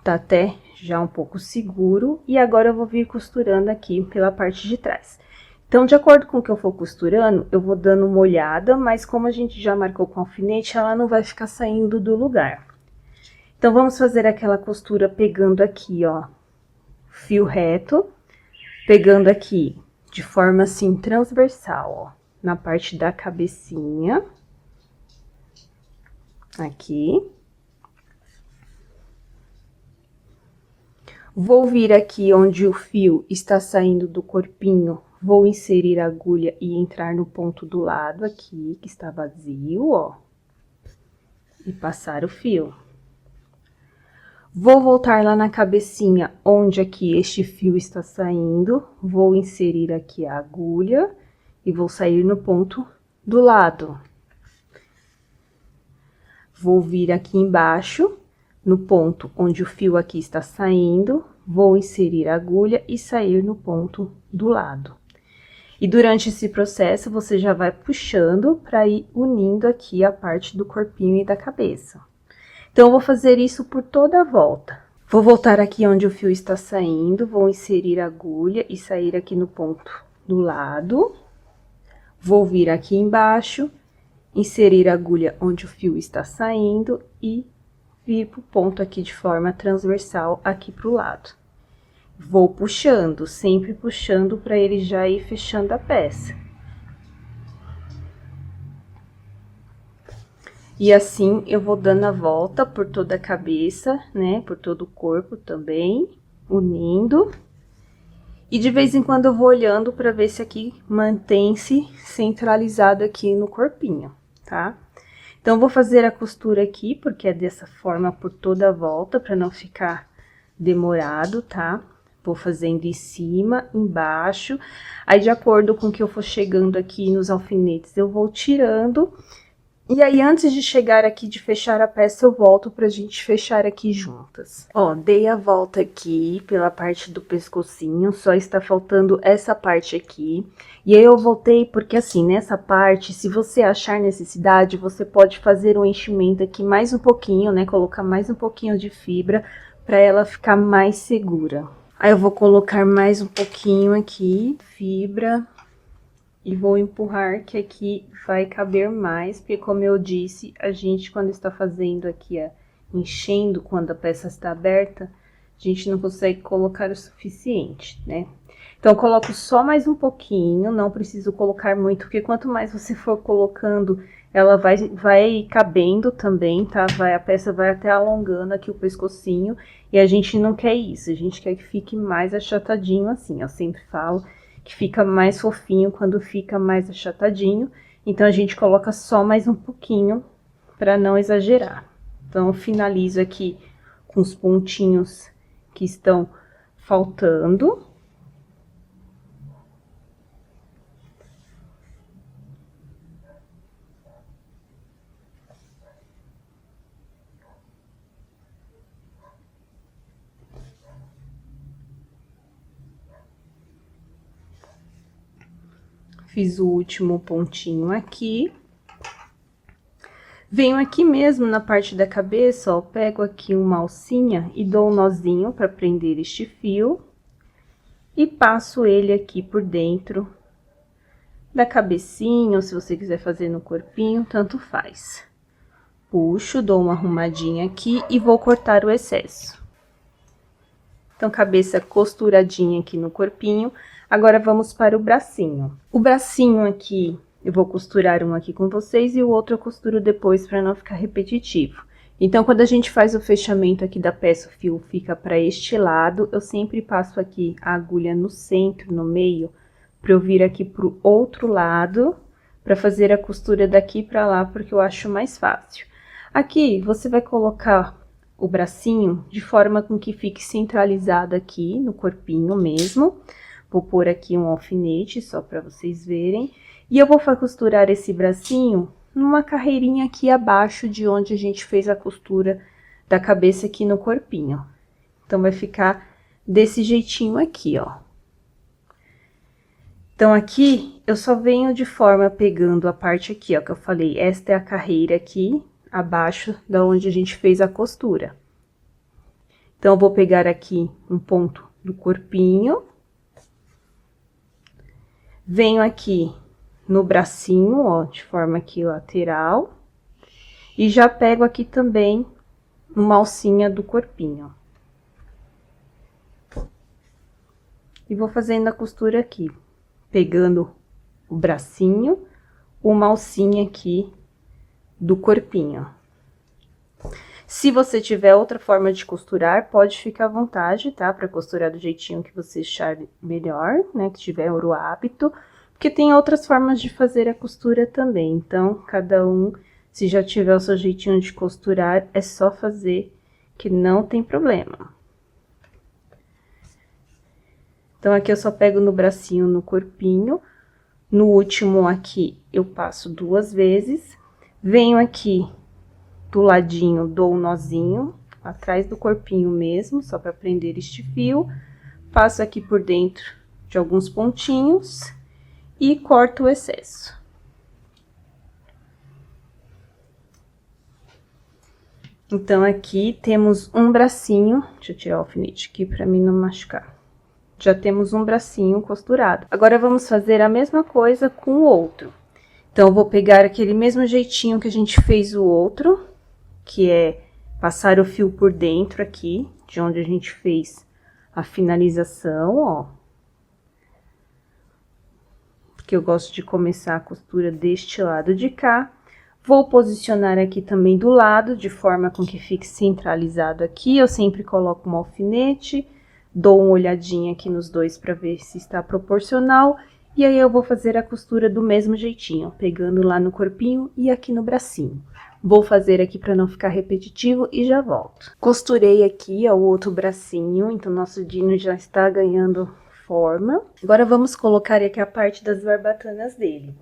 tá até já um pouco seguro, e agora eu vou vir costurando aqui pela parte de trás. Então, de acordo com o que eu for costurando, eu vou dando uma olhada, mas como a gente já marcou com alfinete, ela não vai ficar saindo do lugar. Então, vamos fazer aquela costura pegando aqui, ó, fio reto, pegando aqui de forma assim transversal, ó, na parte da cabecinha. Aqui. Vou vir aqui onde o fio está saindo do corpinho, vou inserir a agulha e entrar no ponto do lado aqui, que está vazio, ó. E passar o fio. Vou voltar lá na cabecinha, onde aqui este fio está saindo, vou inserir aqui a agulha e vou sair no ponto do lado. Vou vir aqui embaixo, no ponto onde o fio aqui está saindo, vou inserir a agulha e sair no ponto do lado. E durante esse processo, você já vai puxando para ir unindo aqui a parte do corpinho e da cabeça. Então, eu vou fazer isso por toda a volta. Vou voltar aqui onde o fio está saindo, vou inserir a agulha e sair aqui no ponto do lado. Vou vir aqui embaixo, inserir a agulha onde o fio está saindo e vir pro ponto aqui de forma transversal aqui pro lado. Vou puxando, sempre puxando para ele já ir fechando a peça. E assim, eu vou dando a volta por toda a cabeça, né? Por todo o corpo também, unindo. E de vez em quando eu vou olhando para ver se aqui mantém-se centralizado aqui no corpinho, tá? Então, eu vou fazer a costura aqui, porque é dessa forma por toda a volta, para não ficar demorado, tá? Vou fazendo em cima, embaixo. Aí, de acordo com que eu for chegando aqui nos alfinetes, eu vou tirando. E aí, antes de chegar aqui, de fechar a peça, eu volto pra gente fechar aqui juntas. Ó, dei a volta aqui pela parte do pescocinho, só está faltando essa parte aqui. E aí, eu voltei porque, assim, nessa parte, se você achar necessidade, você pode fazer um enchimento aqui mais um pouquinho, né? Colocar mais um pouquinho de fibra pra ela ficar mais segura. Aí, eu vou colocar mais um pouquinho aqui, fibra. E vou empurrar que aqui vai caber mais, porque como eu disse, a gente quando está fazendo aqui, enchendo quando a peça está aberta, a gente não consegue colocar o suficiente, né? Então, eu coloco só mais um pouquinho, não preciso colocar muito, porque quanto mais você for colocando, ela vai cabendo também, tá? A peça vai até alongando aqui o pescocinho, e a gente não quer isso, a gente quer que fique mais achatadinho assim, eu sempre falo que fica mais fofinho quando fica mais achatadinho. Então, a gente coloca só mais um pouquinho para não exagerar. Então, eu finalizo aqui com os pontinhos que estão faltando. Fiz o último pontinho aqui. Venho aqui mesmo na parte da cabeça, ó, pego aqui uma alcinha e dou um nozinho para prender este fio. E passo ele aqui por dentro da cabecinha, ou se você quiser fazer no corpinho, tanto faz. Puxo, dou uma arrumadinha aqui e vou cortar o excesso. Então, cabeça costuradinha aqui no corpinho. Agora, vamos para o bracinho. O bracinho aqui, eu vou costurar um aqui com vocês e o outro eu costuro depois para não ficar repetitivo. Então, quando a gente faz o fechamento aqui da peça, o fio fica para este lado, eu sempre passo aqui a agulha no centro, no meio, para eu vir aqui pro outro lado, para fazer a costura daqui para lá, porque eu acho mais fácil. Aqui, você vai colocar o bracinho de forma com que fique centralizado aqui no corpinho mesmo. Vou pôr aqui um alfinete, só para vocês verem. E eu vou costurar esse bracinho numa carreirinha aqui abaixo de onde a gente fez a costura da cabeça aqui no corpinho. Então, vai ficar desse jeitinho aqui, ó. Então, aqui, eu só venho de forma pegando a parte aqui, ó, que eu falei. Esta é a carreira aqui, abaixo da onde a gente fez a costura. Então, eu vou pegar aqui um ponto do corpinho. Venho aqui no bracinho, ó, de forma aqui lateral. E já pego aqui também uma alcinha do corpinho. E vou fazendo a costura aqui, pegando o bracinho, uma alcinha aqui do corpinho. Se você tiver outra forma de costurar, pode ficar à vontade, tá? Pra costurar do jeitinho que você achar melhor, né? Que tiver o hábito. Porque tem outras formas de fazer a costura também. Então, cada um, se já tiver o seu jeitinho de costurar, é só fazer, que não tem problema. Então, aqui eu só pego no bracinho, no corpinho. No último aqui, eu passo 2 vezes. Venho aqui do ladinho, dou um nozinho, atrás do corpinho mesmo, só para prender este fio. Passo aqui por dentro de alguns pontinhos e corto o excesso. Então, aqui temos um bracinho. Deixa eu tirar o alfinete aqui pra mim não machucar. Já temos um bracinho costurado. Agora, vamos fazer a mesma coisa com o outro. Então, eu vou pegar aquele mesmo jeitinho que a gente fez o outro, que é passar o fio por dentro aqui, de onde a gente fez a finalização, ó. Porque eu gosto de começar a costura deste lado de cá. Vou posicionar aqui também do lado, de forma com que fique centralizado aqui. Eu sempre coloco um alfinete, dou uma olhadinha aqui nos dois para ver se está proporcional. E aí, eu vou fazer a costura do mesmo jeitinho, pegando lá no corpinho e aqui no bracinho. Vou fazer aqui para não ficar repetitivo e já volto. Costurei aqui, ó, o outro bracinho, então nosso Dino já está ganhando forma. Agora, vamos colocar aqui a parte das barbatanas dele.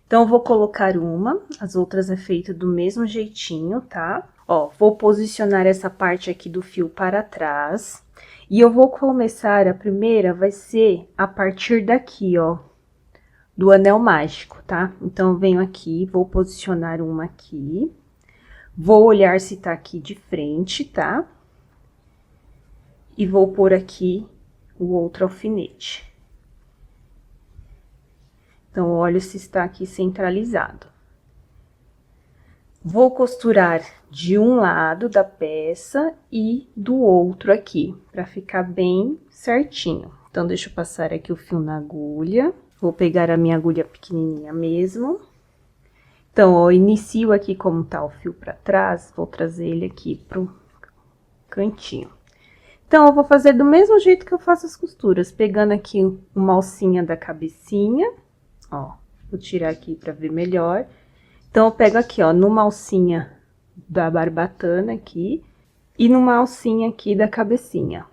Então, eu vou colocar uma, as outras é feito do mesmo jeitinho, tá? Ó, vou posicionar essa parte aqui do fio para trás. E eu vou começar, a primeira vai ser a partir daqui, ó, do anel mágico, tá? Então, eu venho aqui, vou posicionar uma aqui. Vou olhar se tá aqui de frente, tá? E vou pôr aqui o outro alfinete. Então, olho se está aqui centralizado. Vou costurar de um lado da peça e do outro aqui, para ficar bem certinho. Então, deixa eu passar aqui o fio na agulha. Vou pegar a minha agulha pequenininha mesmo. Então, ó, inicio aqui como tá o fio para trás, vou trazer ele aqui pro cantinho. Então, eu vou fazer do mesmo jeito que eu faço as costuras, pegando aqui uma alcinha da cabecinha, ó, vou tirar aqui para ver melhor. Então, eu pego aqui, ó, numa alcinha da barbatana aqui e numa alcinha aqui da cabecinha.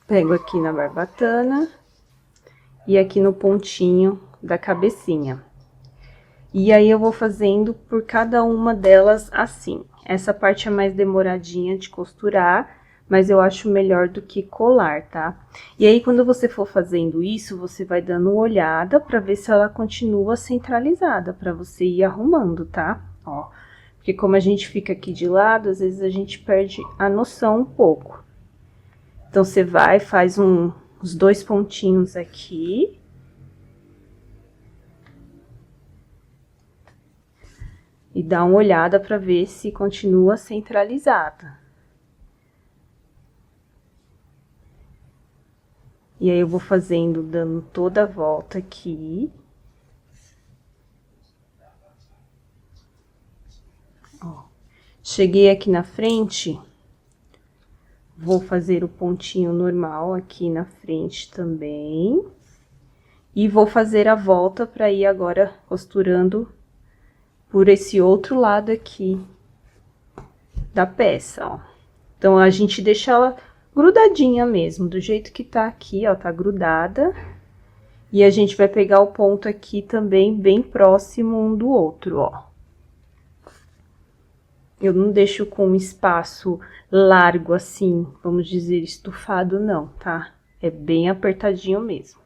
Pego aqui na barbatana e aqui no pontinho da cabecinha. E aí, eu vou fazendo por cada uma delas assim. Essa parte é mais demoradinha de costurar, mas eu acho melhor do que colar, tá? E aí, quando você for fazendo isso, você vai dando uma olhada pra ver se ela continua centralizada, pra você ir arrumando, tá? Ó, porque como a gente fica aqui de lado, às vezes a gente perde a noção um pouco. Então, você vai, faz os dois pontinhos aqui. E dá uma olhada para ver se continua centralizada. E aí, eu vou fazendo, dando toda a volta aqui. Ó, cheguei aqui na frente, vou fazer o pontinho normal aqui na frente também. E vou fazer a volta para ir agora costurando por esse outro lado aqui da peça, ó. Então, a gente deixa ela grudadinha mesmo, do jeito que tá aqui, ó, tá grudada. E a gente vai pegar o ponto aqui também bem próximo um do outro, ó. Eu não deixo com um espaço largo assim, vamos dizer, estufado não, tá? É bem apertadinho mesmo,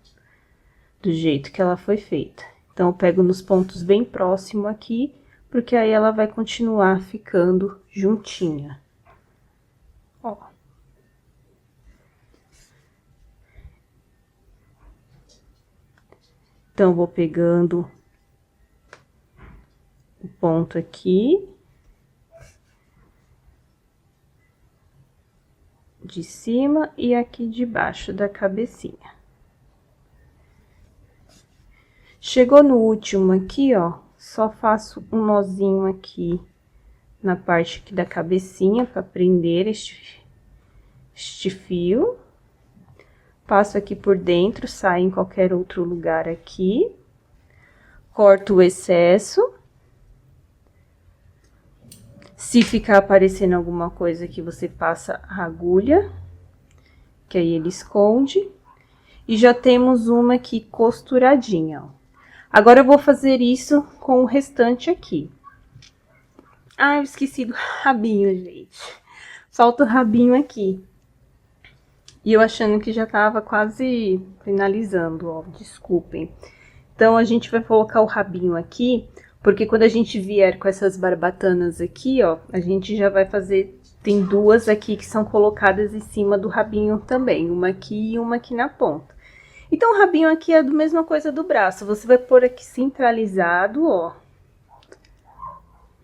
do jeito que ela foi feita. Então, eu pego nos pontos bem próximo aqui, porque aí ela vai continuar ficando juntinha. Ó. Então, vou pegando o ponto aqui. De cima e aqui de baixo da cabecinha. Chegou no último aqui, ó, só faço um nozinho aqui na parte aqui da cabecinha para prender este fio. Passo aqui por dentro, saio em qualquer outro lugar aqui. Corto o excesso. Se ficar aparecendo alguma coisa aqui, você passa a agulha, que aí ele esconde. E já temos uma aqui costuradinha, ó. Agora, eu vou fazer isso com o restante aqui. Ah, eu esqueci do rabinho, gente. Falta o rabinho aqui. E eu achando que já tava quase finalizando, ó, desculpem. Então, a gente vai colocar o rabinho aqui, porque quando a gente vier com essas barbatanas aqui, ó, a gente já vai fazer... Tem duas aqui que são colocadas em cima do rabinho também, uma aqui e uma aqui na ponta. Então, o rabinho aqui é a mesma coisa do braço, você vai pôr aqui centralizado, ó.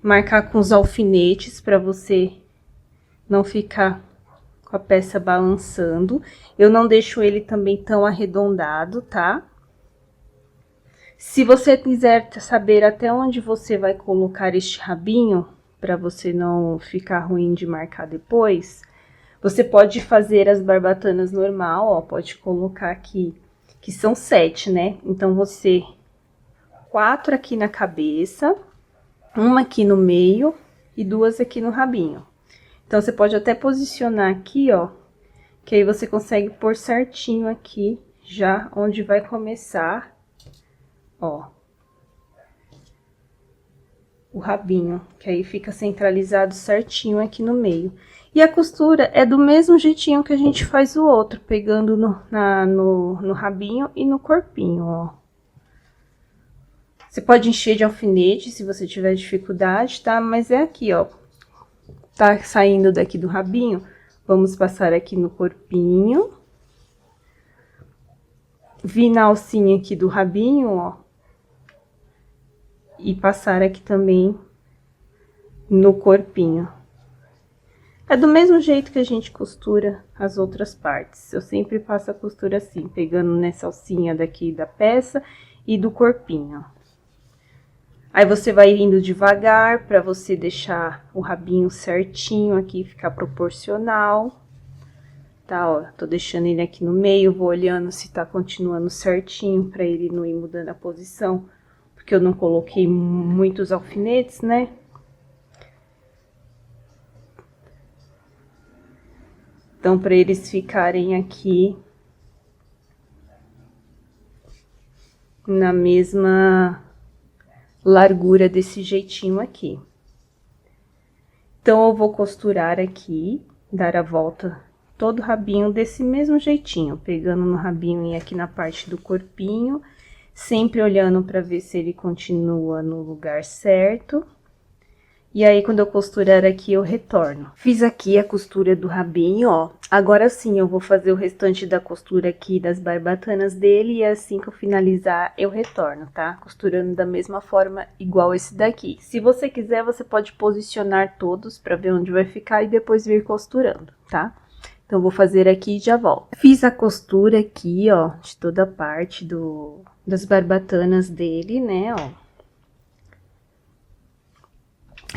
Marcar com os alfinetes para você não ficar com a peça balançando. Eu não deixo ele também tão arredondado, tá? Se você quiser saber até onde você vai colocar este rabinho, para você não ficar ruim de marcar depois, você pode fazer as barbatanas normal, ó, pode colocar aqui, que são 7, né? Então, 4 aqui na cabeça, uma aqui no meio e 2 aqui no rabinho. Então, você pode até posicionar aqui, ó, que aí você consegue pôr certinho aqui, já onde vai começar, ó, o rabinho, que aí fica centralizado certinho aqui no meio. E a costura é do mesmo jeitinho que a gente faz o outro, pegando no rabinho e no corpinho, ó. Você pode encher de alfinete se você tiver dificuldade, tá? Mas é aqui, ó. Tá saindo daqui do rabinho, vamos passar aqui no corpinho. Vir na alcinha aqui do rabinho, ó. E passar aqui também no corpinho. É do mesmo jeito que a gente costura as outras partes. Eu sempre faço a costura assim, pegando nessa alcinha daqui da peça e do corpinho. Aí, você vai indo devagar pra você deixar o rabinho certinho aqui, ficar proporcional. Tá, ó, tô deixando ele aqui no meio, vou olhando se tá continuando certinho pra ele não ir mudando a posição. Porque eu não coloquei muitos alfinetes, né? Então, para eles ficarem aqui na mesma largura desse jeitinho aqui. Então, eu vou costurar aqui, dar a volta todo o rabinho desse mesmo jeitinho, pegando no rabinho e aqui na parte do corpinho. Sempre olhando para ver se ele continua no lugar certo. E aí, quando eu costurar aqui, eu retorno. Fiz aqui a costura do rabinho, ó. Agora sim, eu vou fazer o restante da costura aqui das barbatanas dele. E assim que eu finalizar, eu retorno, tá? Costurando da mesma forma, igual esse daqui. Se você quiser, você pode posicionar todos para ver onde vai ficar e depois vir costurando, tá? Então, vou fazer aqui e já volto. Fiz a costura aqui, ó, de toda a parte das barbatanas dele, né, ó.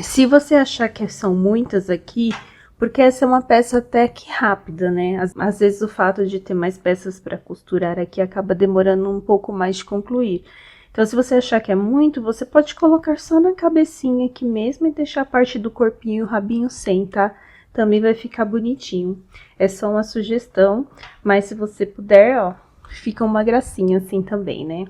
Se você achar que são muitas aqui, porque essa é uma peça até que rápida, né? Às vezes o fato de ter mais peças para costurar aqui acaba demorando um pouco mais de concluir. Então, se você achar que é muito, você pode colocar só na cabecinha aqui mesmo e deixar a parte do corpinho e o rabinho sem, tá? Também vai ficar bonitinho. É só uma sugestão, mas se você puder, ó, fica uma gracinha assim também, né?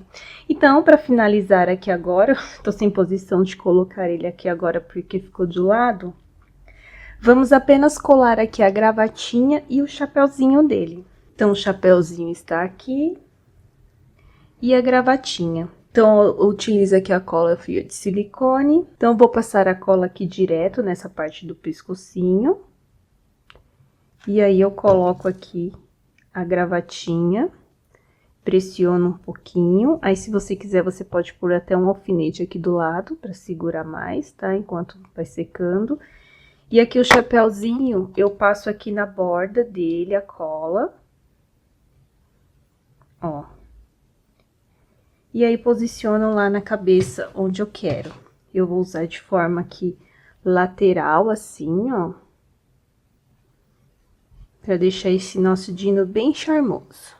Então, para finalizar aqui agora, tô sem posição de colocar ele aqui agora porque ficou de lado. Vamos apenas colar aqui a gravatinha e o chapéuzinho dele. Então, o chapéuzinho está aqui e a gravatinha. Então, eu utilizo aqui a cola fio de silicone. Então, vou passar a cola aqui direto nessa parte do pescocinho. E aí, eu coloco aqui a gravatinha, pressiono um pouquinho. Aí, se você quiser, você pode pôr até um alfinete aqui do lado para segurar mais, tá? Enquanto vai secando. E aqui o chapéuzinho, eu passo aqui na borda dele a cola. Ó. E aí, posiciono lá na cabeça onde eu quero. Eu vou usar de forma aqui lateral, assim, ó. Pra deixar esse nosso dino bem charmoso.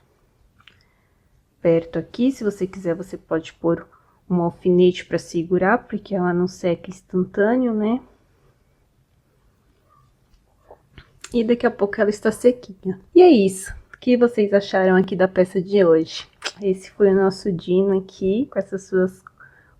Perto aqui, se você quiser, você pode pôr um alfinete pra segurar, porque ela não seca instantâneo, né? E daqui a pouco ela está sequinha. E é isso. O que vocês acharam aqui da peça de hoje? Esse foi o nosso dino aqui, com essas suas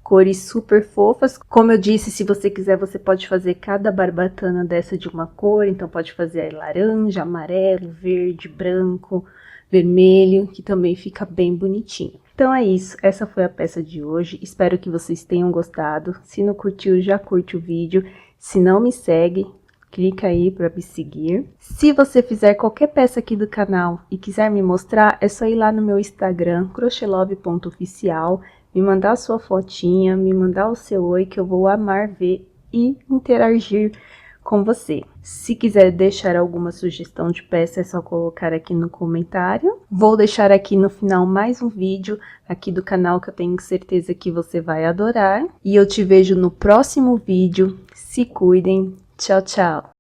cores super fofas. Como eu disse, se você quiser, você pode fazer cada barbatana dessa de uma cor. Então, pode fazer laranja, amarelo, verde, branco, vermelho, que também fica bem bonitinho, Então é isso, essa foi a peça de hoje, espero que vocês tenham gostado. Se não curtiu, já curte o vídeo. Se não me segue, clica aí para me seguir. Se você fizer qualquer peça aqui do canal e quiser me mostrar, é só ir lá no meu Instagram, crochelove.oficial, me mandar a sua fotinha, me mandar o seu oi, que eu vou amar ver e interagir com você. Se quiser deixar alguma sugestão de peça, é só colocar aqui no comentário. Vou deixar aqui no final mais um vídeo aqui do canal que eu tenho certeza que você vai adorar. E eu te vejo no próximo vídeo. Se cuidem. Tchau, tchau.